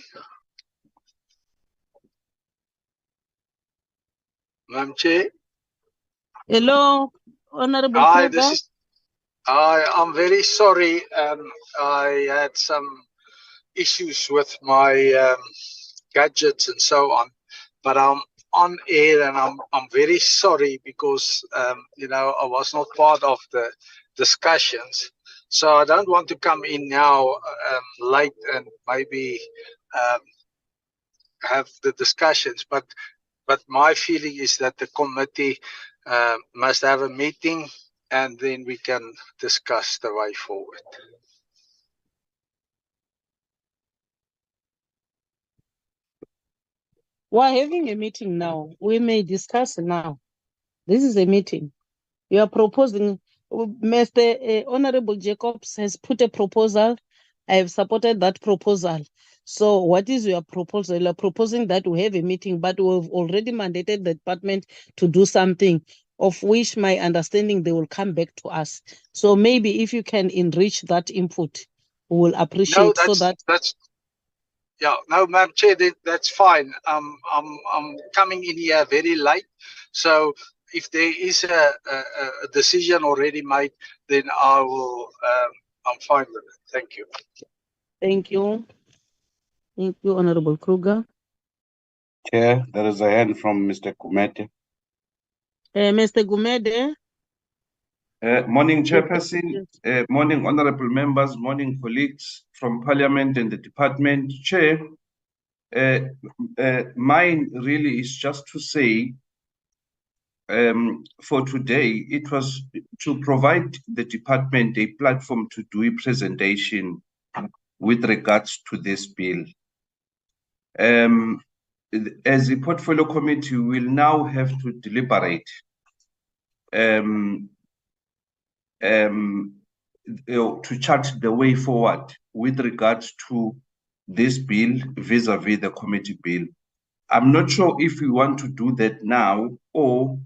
Madam Chair. Hello, Honorable Hi, Kruger. I'm very sorry. I had some issues with my gadgets and so on, but I'm on air and I'm very sorry because I was not part of the discussions, so I don't want to come in now late and maybe have the discussions, but my feeling is that the committee must have a meeting and then we can discuss the way forward. We're having a meeting now. We may discuss now. This is a meeting. You are proposing, Mr. Honorable Jacobs has put a proposal. I have supported that proposal. So what is your proposal? You are proposing that we have a meeting, but we've already mandated the department to do something, of which my understanding they will come back to us. So maybe if you can enrich that input, we will appreciate. No, Madam Chair, that's fine. I'm coming in here very late, so if there is a decision already made, then I will. I'm fine with it. Thank you. Thank you. Thank you, Honorable Kruger. Chair, there is a hand from Mr. Kumete. Mr. Gumede. Morning, Chairperson. Morning, honorable members. Morning, colleagues from Parliament and the Department. Chair, mine really is just to say, for today, it was to provide the department a platform to do a presentation with regards to this bill. As a portfolio committee, we will now have to deliberate to chart the way forward with regards to this bill vis-a-vis the committee bill. I'm not sure if we want to do that now or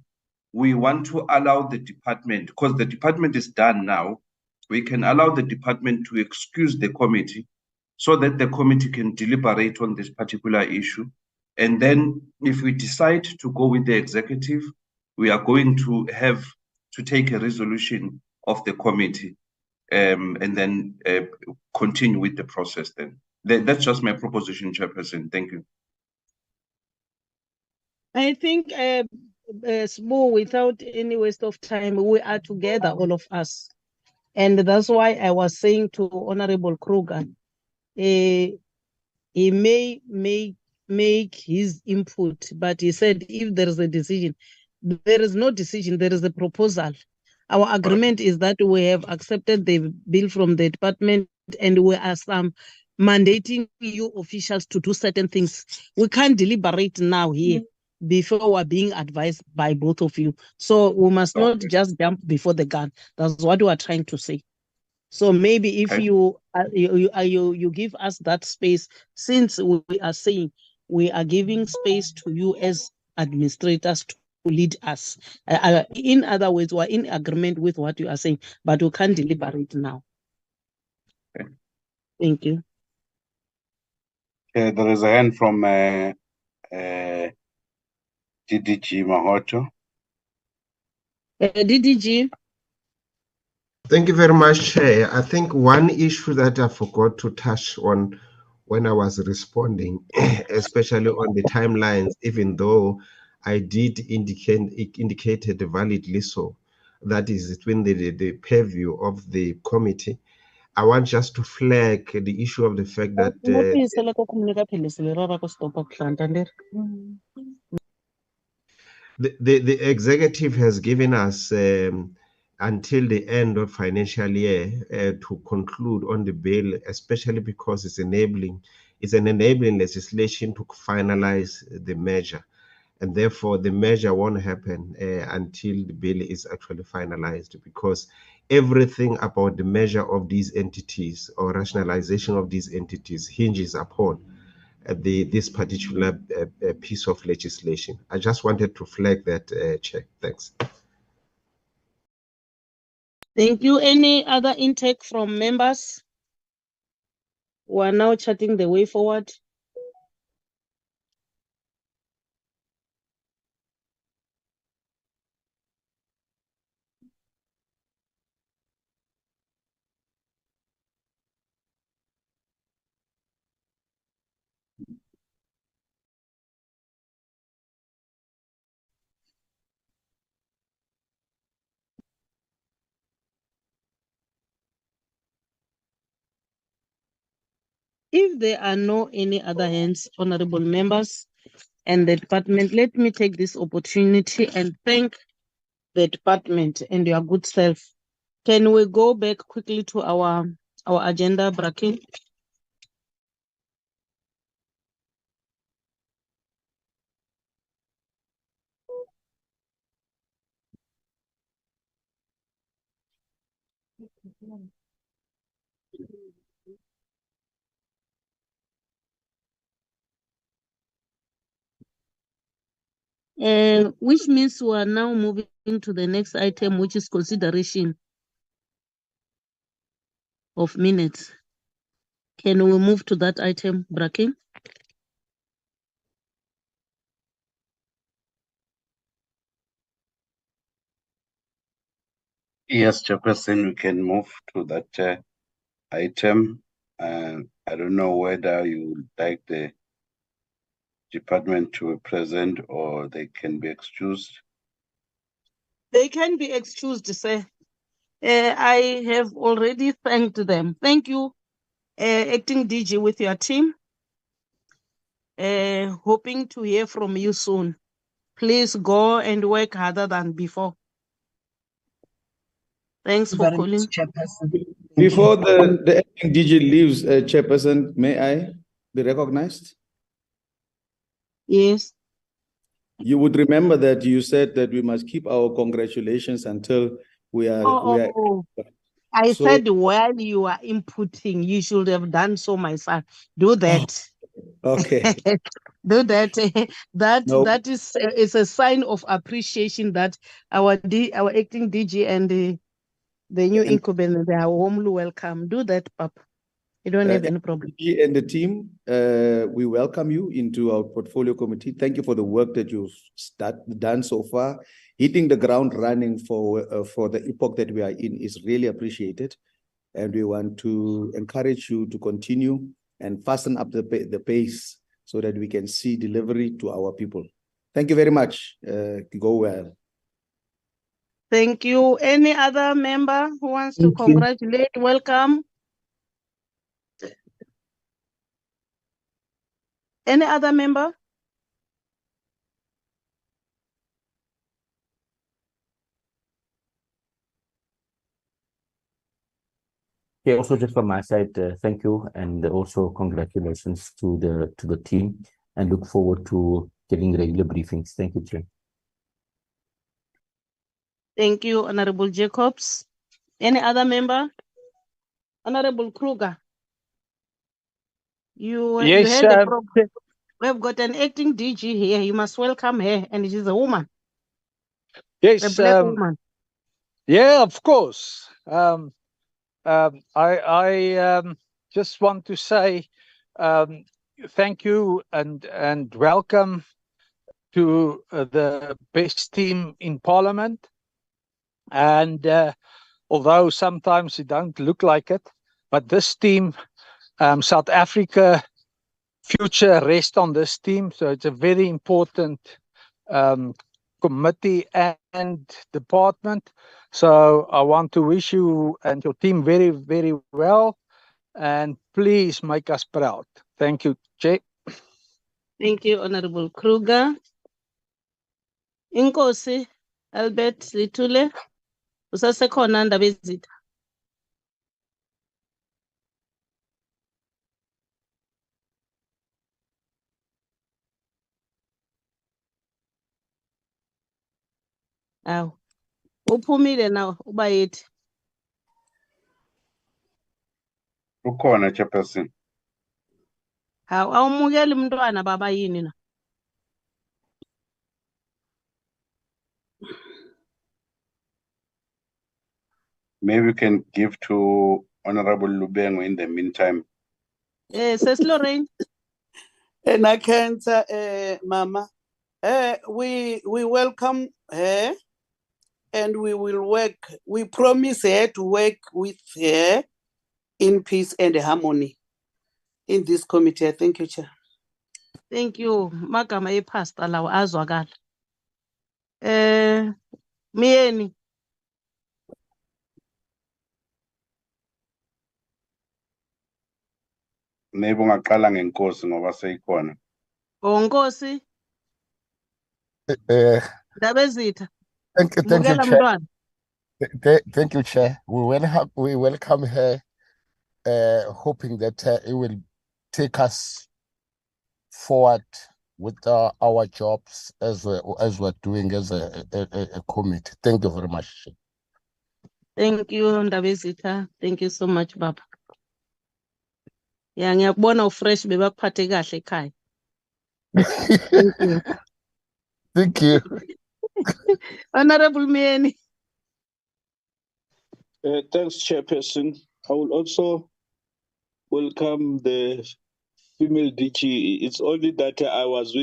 we want to allow the department, because the department is done now, we can allow the department to excuse the committee so that the committee can deliberate on this particular issue. And then if we decide to go with the executive, we are going to have to take a resolution of the committee and then continue with the process then. That's just my proposition, Chairperson. Thank you. I think, Sbu, without any waste of time, we are together, all of us. And that's why I was saying to Honorable Kruger, he may make his input, but he said if there is a decision, there is no decision, there is a proposal. Our agreement is that we have accepted the bill from the department and we are mandating you officials to do certain things. We can't deliberate now here before we're being advised by both of you. So we must not just jump before the gun. That's what we are trying to say. So maybe if you give us that space, since we are saying we are giving space to you as administrators to lead us. In other words, we're in agreement with what you are saying, but we can't deliberate now. Okay. Thank you. There is a hand from DDG Mahoto. DDG. Thank you very much, Chair. I think one issue that I forgot to touch on when I was responding, especially on the timelines, even though I did indicated validly so, that is within the purview of the committee. I want just to flag the issue of the fact that the executive has given us until the end of financial year to conclude on the bill, especially because it's an enabling legislation to finalize the measure. And therefore, the measure won't happen until the bill is actually finalized, because everything about the measure of these entities or rationalization of these entities hinges upon this particular piece of legislation. I just wanted to flag that, Chair. Thanks. Thank you. Any other intake from members who are now charting the way forward? If there are no any other hands, honorable members and the department, let me take this opportunity and thank the department and your good self. Can we go back quickly to our agenda, Bracken? Which means we are now moving to the next item, which is consideration of minutes. Can we move to that item, Bracken? Yes, Chairperson, we can move to that item. I don't know whether you would like the department to be present or they can be excused. They can be excused, sir. I have already thanked them. Thank you, Acting DG with your team. Hoping to hear from you soon. Please go and work harder than before. Thanks for Very calling. much, Chairperson. Before the acting DG leaves, Chairperson, may I be recognized? Yes. You would remember that you said that we must keep our congratulations until we are. I So- said while you are inputting, you should have done so, my son. Do that. Okay. Do that. No. That is a sign of appreciation that our acting DG and the new incumbent, they are warmly welcome. Do that, Papa. You don't have any problem. DG and the team, we welcome you into our portfolio committee. Thank you for the work that you've done so far. Hitting the ground running for the epoch that we are in is really appreciated. And we want to encourage you to continue and fasten up the pace so that we can see delivery to our people. Thank you very much. Go well. Thank you. Any other member who wants to congratulate? Welcome. Any other member? Okay, also just from my side, thank you, and also congratulations to the team, and look forward to getting regular briefings. Thank you, Chair. Thank you, Honorable Jacobs. Any other member? Honorable Kruger. You had a problem. We've got an acting DG here. You must welcome her, and she's a woman. Yes, a black woman. Yeah, of course. I just want to say thank you and welcome to the best team in Parliament. And although sometimes it don't look like it. But this team, South Africa, future rests on this team. So it's a very important committee and department. So I want to wish you and your team very, very well. And please make us proud. Thank you, Chair. Thank you, Honorable Kruger. Inkosi Albert Litule, usasekhona ndaba ezitha. Awu, uphumile nawe uba yethi. Ukhona, Chairperson. Hawu, awumukeli umntwana baba yini na? Maybe we can give to Honorable Lubengo in the meantime. Sis Lorraine. Nakhenza mama. We welcome her and we will work. We promise her to work with her in peace and harmony in this committee. Thank you, Chair. Thank you. Magama epastor lawo azwakala. Miyeni. Maybe ungaqala ngenkosi ngoba seyikhona. Nkosi. Ndaba ezitha. Thank you, Mukela Chair. mntwana. Thank you, Chair. We welcome her, hoping that it will take us forward with our jobs as we're doing as a committee. Thank you very much. Thank you, ndaba ezitha. Thank you so much, Baba. Ya ngiyakubona ufresh bebakuphathe kahle ekhaya. Thank you. Thank you. Honorable Miyeni. Thanks, Chairperson. I will also welcome the female DG. It's only that I was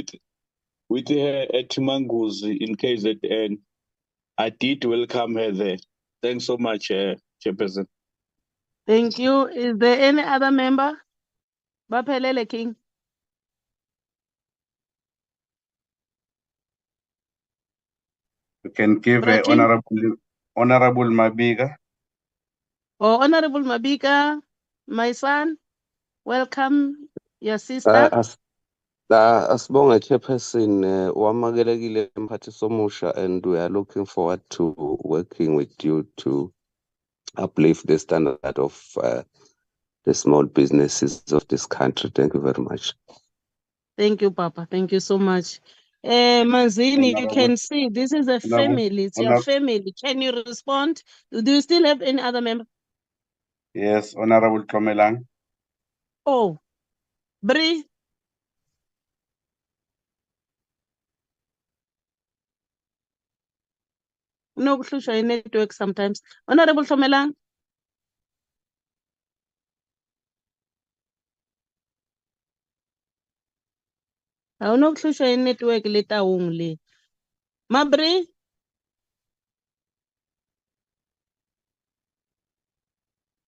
with her at Mangus in KZN. I did welcome her there. Thanks so much, Chairperson. Thank you. Is there any other member? Baphelele King. We can give Honorable Mabiga. Oh, Honorable Mabika, my son, welcome your sister. Asibonga Chairperson, wamukelekile Mphathiso omusha, and we are looking forward to working with you to uplift the standard of the small businesses of this country. Thank you very much. Thank you, Papa. Thank you so much. Manzini, you can see this is a family. It's your family. Can you respond? Do you still have any other member? Yes, Honorable Tomelang. Oh, Bree. No, network sometimes. Honorable Tomelang. Awunokuhlushwa network letawung le. Mabri.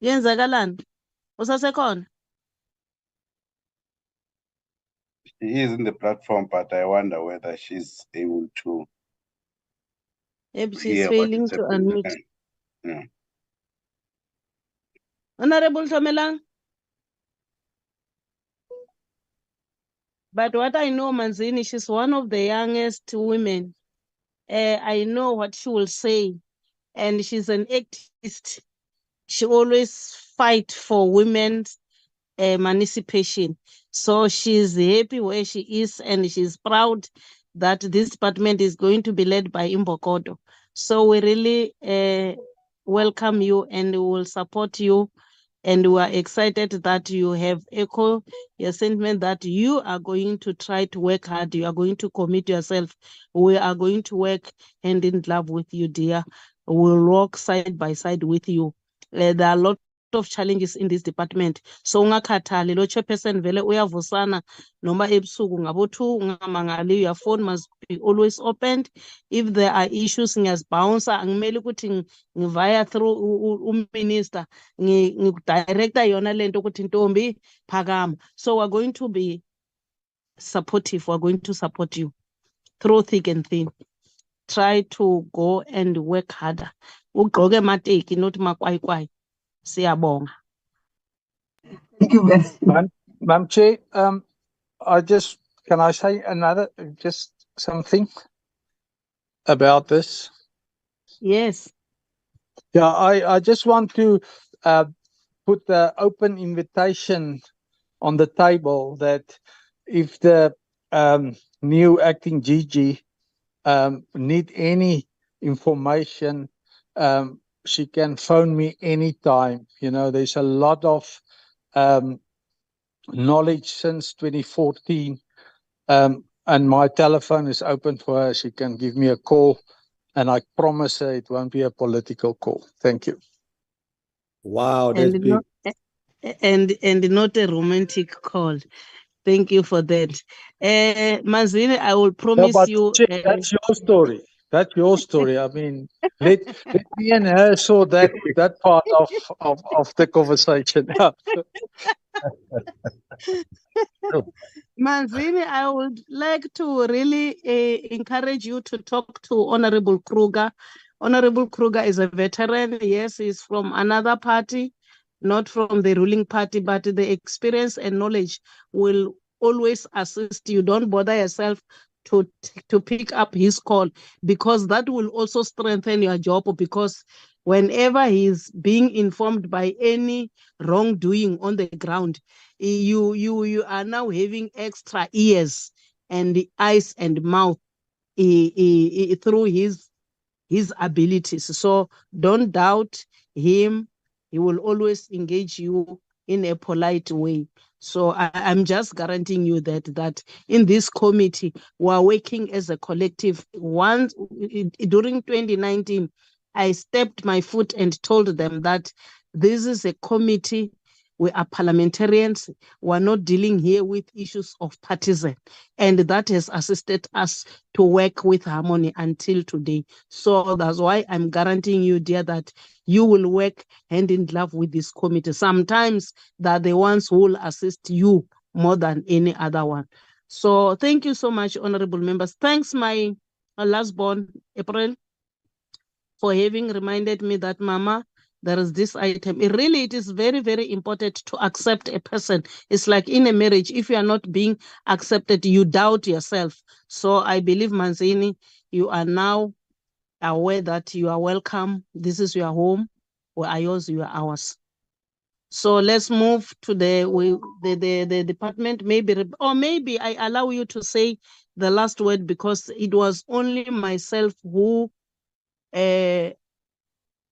Yenzakalani? Usasekhona? She is in the platform, but I wonder whether she's able to. She's failing to unmute. Yeah. Honorable Tomelang. But what I know, Manzini, she's one of the youngest women. I know what she will say. And she's an activist. She always fight for women's emancipation. So she's happy where she is, and she's proud that this department is going to be led by Imbokodo. So we really welcome you, and we will support you. And we are excited that you have echoed your sentiment that you are going to try to work hard. You are going to commit yourself. We are going to work hand in glove with you, dear. We'll walk side by side with you. There are a lot of challenges in this department. So ungakhathali lo chairperson vele uyavusana noma ebusuku ngabo 2 ungamangali, your phone must be always opened. If there are issues ngiyazibhouncer, angimeli ukuthi ngivaya through minister ngikudirector yona lento ukuthi Ntombi phakama. So we're going to be supportive, we're going to support you through thick and thin. Try to go and work harder. Ugqoke mateki not makwai. Siyabonga. Thank you very much. Madam Chair, can I say just something about this? Yes. Yeah, I just want to put the open invitation on the table that if the new acting GG need any information, she can phone me anytime. You know, there's a lot of knowledge since 2014, and my telephone is open for her. She can give me a call, and I promise her it won't be a political call. Thank you. Wow, that's And big. and not a romantic call. Thank you for that. Mazini, I will promise but you. That's your story. That's your story. I mean, let me and her sort that part of the conversation. Manzini, I would like to really encourage you to talk to Honorable Kruger. Honorable Kruger is a veteran. Yes, he's from another party, not from the ruling party, but the experience and knowledge will always assist you. Don't bother yourself to pick up his call, because that will also strengthen your job, because whenever he's being informed by any wrongdoing on the ground, you are now having extra ears and eyes and mouth through his abilities. So don't doubt him. He will always engage you in a polite way. So I'm just guaranteeing you that in this committee, we're working as a collective. Once during 2019, I stepped my foot and told them that this is a committee. We are parliamentarians. We're not dealing here with issues of partisan. And that has assisted us to work with harmony until today. So that's why I'm guaranteeing you, dear, that you will work hand in glove with this committee. Sometimes they're the ones who will assist you more than any other one. So thank you so much, honorable members. Thanks, my last born, April, for having reminded me that, Mama, there is this item. It is very, very important to accept a person. It's like in a marriage, if you are not being accepted, you doubt yourself. So I believe, Manzini, you are now aware that you are welcome. This is your home. We are yours, you are ours. So let's move to the department. Maybe I allow you to say the last word, because it was only myself who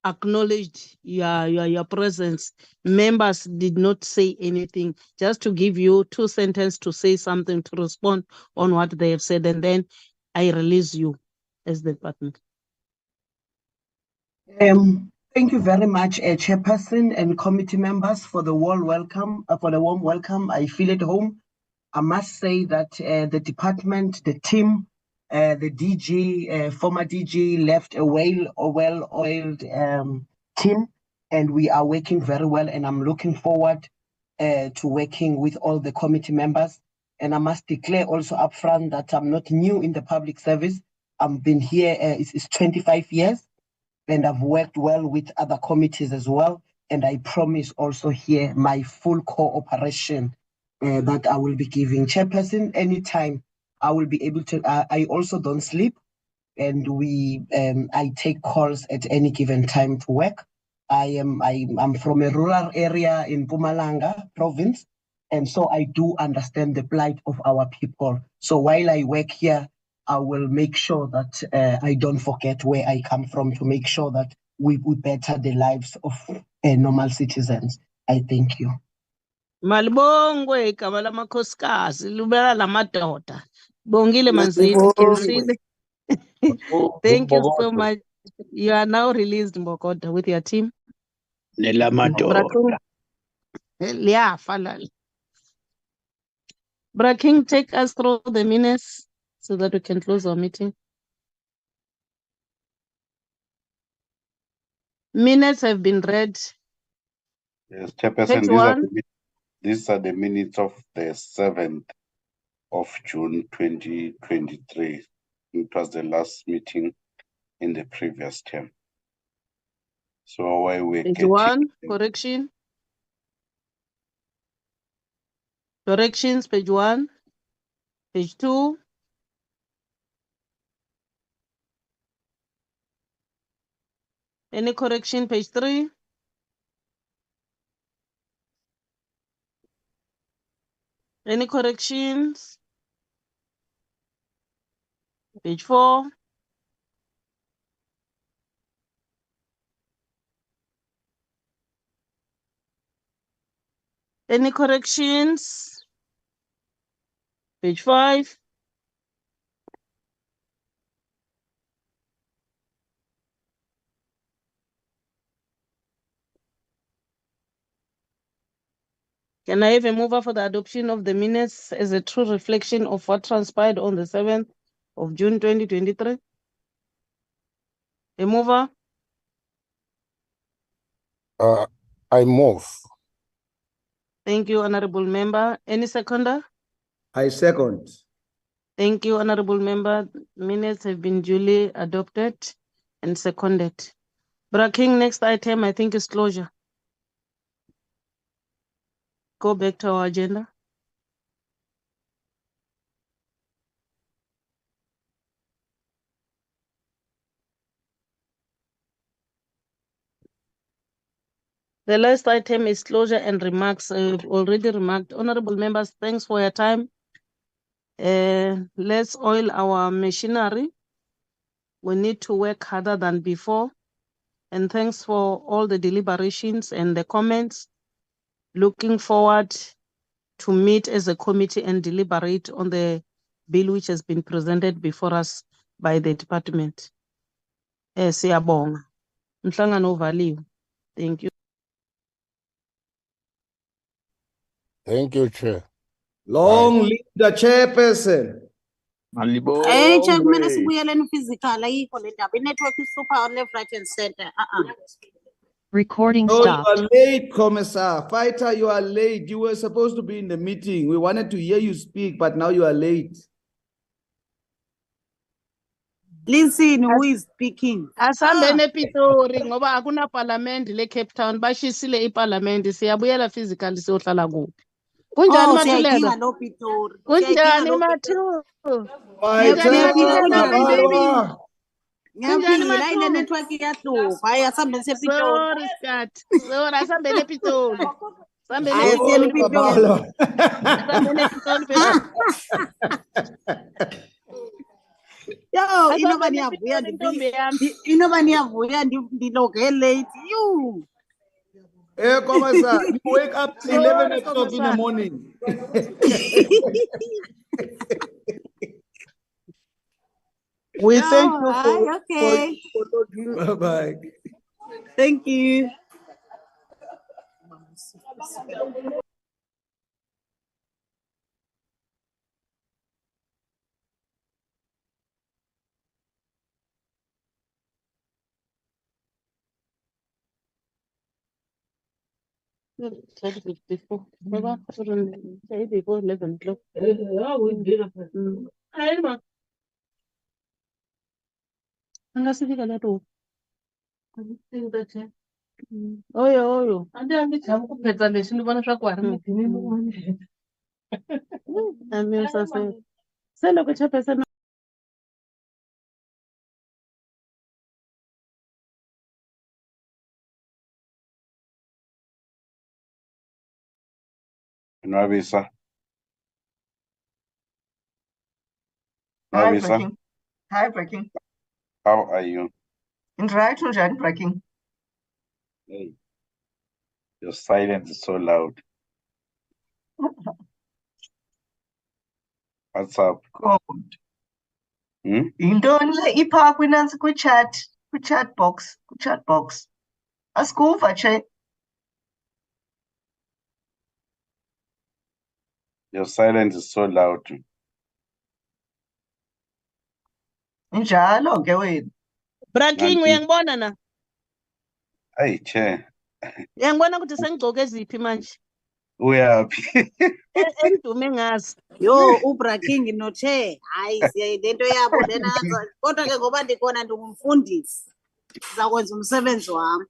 acknowledged your presence. Members did not say anything. Just to give you 2 sentences to say something, to respond on what they have said, and then I release you as the department. Thank you very much, Chairperson and committee members, for the warm welcome. I feel at home. I must say that the department, the team, the DG, former DG left a well-oiled team, and we are working very well. And I'm looking forward to working with all the committee members. And I must declare also upfront that I'm not new in the public service. I've been here, it's 25 years. And I've worked well with other committees as well. And I promise also here my full cooperation that I will be giving. Chairperson, anytime I will be able to, I also don't sleep, and I take calls at any given time to work. I'm from a rural area in Mpumalanga province, and so I do understand the plight of our people. So while I work here, I will make sure that I don't forget where I come from, to make sure that we better the lives of normal citizens. I thank you. Malibongwe igama lamakhosikazi libela lamadoda. Bongile Manzini, Kinsile. Thank you so much. You are now released, Mbokoda, with your team. Braking. Braking, take us through the minutes so that we can close our meeting. Minutes have been read. Yes, Chairperson, Page one. these are the minutes of the 7th of June 2023. It was the last meeting in the previous term. So why we're Page getting one, correction. Corrections, page one. Page two. Any correction, page three. Any corrections? Page four. Any corrections? Page five. Can I have a mover for the adoption of the minutes as a true reflection of what transpired on the 7th of June 2023? A mover? I move. Thank you, Honorable Member. Any seconder? I second. Thank you, Honorable Member. Minutes have been duly adopted and seconded. Braking, next item, I think, is closure. Go back to our agenda. The last item is closure and remarks. I've already remarked. Honorable members, thanks for your time. Let's oil our machinery. We need to work harder than before. And thanks for all the deliberations and the comments. Looking forward to meet as a committee and deliberate on the bill which has been presented before us by the department. Siyabonga. Umhlangano uvaliwe. Thank you. Thank you, Chair. Long live the chairperson. Chair, kumele sibuyeleni physical ayikho le ndaba. I-network is super on left, right, and center. Recording No, you stopped. are late, Commissar. Fighter, you are late. You were supposed to be in the meeting. We wanted to hear you speak, but now you are late. Listen, who is speaking? Asambene Pitori ngoba akuna parliament le Cape Town bashisile iparliament siyabuyela physical siyohlala kuphi. Kunjani Mathuleka? Siyayidinga lo Pitori. Kunjani Mathu? Fighter, Kabalwa. Ngiyaphila ile network iyahlupha. Hayi asambene sePitori. Sorry Skat. Sorry asambene Pitori. Asambene Hayi siyeni Pitori. Asambene Pitori phela. Yo, inoba niyavuya inoba niyavuya ndiloge late. You. Hey, Commissar, you wake up at 11 o'clock in the morning. We thank you okay. for talking. Bye-bye. Thank you. Before 11 o'clock. Angasifika lapho. Oyo. Andijama kuphetsa leswi ni vona swa ku hari mitini se loko chairperson Nwabisa. Hi, Nwabisa, Braking. Hi, Braking. how are you? Right, Unjani, Braking. Hey. Your silence is so loud. What's up? God. Intoni le ipha kwinansi chat box. Asikuva che. Your silence is so loud. Njalo ke wena. Braking uyangibona na? Hey, Chair. Uyangibona ukuthi sengigcoke eziphi manje? Uyaphi? Endume ngazi. Yo, uBraking no-chair. Hayi, lento yabo lena ngathi kodwa ke ngoba ndikhona ndingumfundisi. Ngizakwenza umsebenzi wami.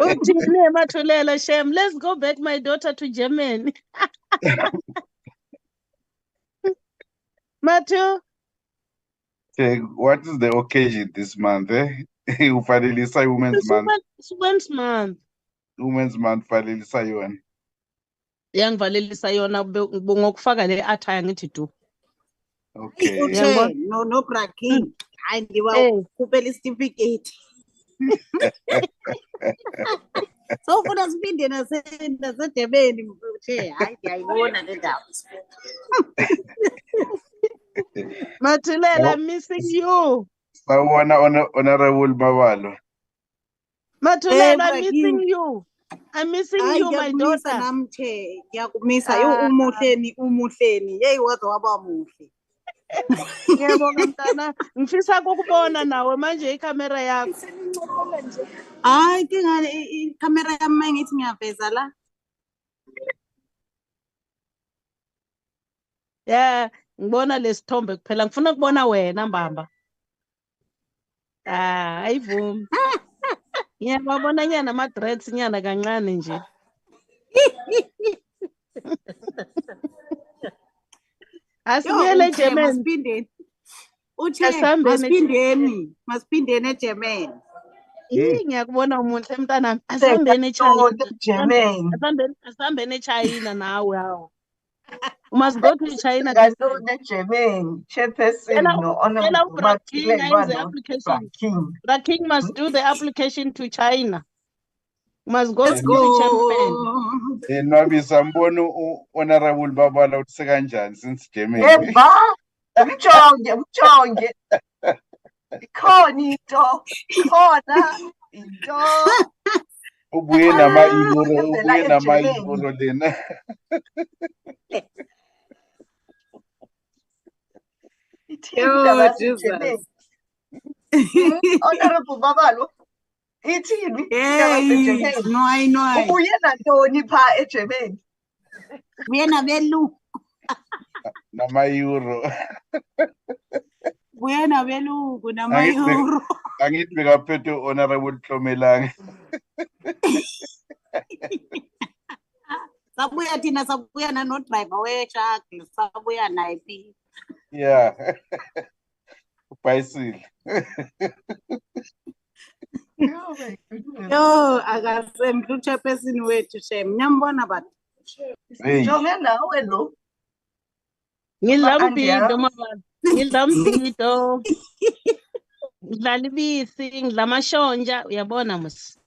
Uthini emathulela Shem? Let's go back my daughter to Germany. Matthew? Chair, what is the occasion this month? Ufanelisa Women's Month. It's Women's Month. Women's Month fanelisa yona. Yangivalelisa yona ngokufaka le attire ngithi du. Okay. Uche, no Braking. Hayi ngiba kuphela isitifiketi. So ufuna siphinde nasedebeni Uche, hayi ngiyayibona le ndaba. Mathulela, I'm missing you. Sawubona Honorable Mabalo. Mathulela, I'm missing you. I'm missing you, my daughter. Namche, ngiyakumisa yo umuhleni. Hey waze waba muhle. Ngiyabonga mntana, ngifisa ukukubona nawe manje ikamera yakho. Hayi kingane ikamera yami mangithi ngiyaveza la. Yeah, ngibona lesithombe kuphela. Ngifuna ukubona wena Mbamba. Ayivumi. Ngiyababona nyana ama-dreads nyana kancane nje. Asibuyele eGermany. Masiphindeni eGermany. Ngiyakubona umuhle mntanami. Asihambeni eChina. Asihambeni eChina nawe hawo. You must go to China this time. German chairperson no honorable Braking must do the application to China. Must go Let's to the chairman. Nwabisa mbona Honorable Babala uthi kanjani since Germany. Mjonge. Khona into. Ubuye nama-euro lena. Jesus. Honorable Babalo. Ithini no ubuye nantoni pha eGermany? Ubuye nabelu nama-euro. Ubuye nabelungu nama-euro. Angithi bekaphethe Honorable Hlomelanga. Sabuya thina sabuya no-driver we-shuttle sabuya naye phi. Yeah. Bicycle. Yo, akasemhle uchairperson wethu Shem. Niyambona bathi? Jonge nawe lo. Ngidla umbhido mabala. Ngidla umbhido. Ngidlala ibisi, ngidla amashonja, uyabona musi.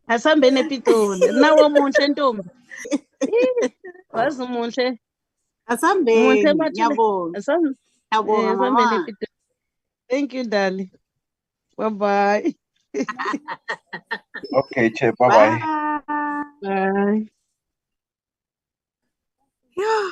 Asihambeni ePitoli. Nawo muhle ntombi. Wazi muhle. Asihambeni, ngiyabonga. Ngiyabonga mama. Thank you, darling. Bye-bye. Okay, Chair. Bye-bye. Bye. Yeah.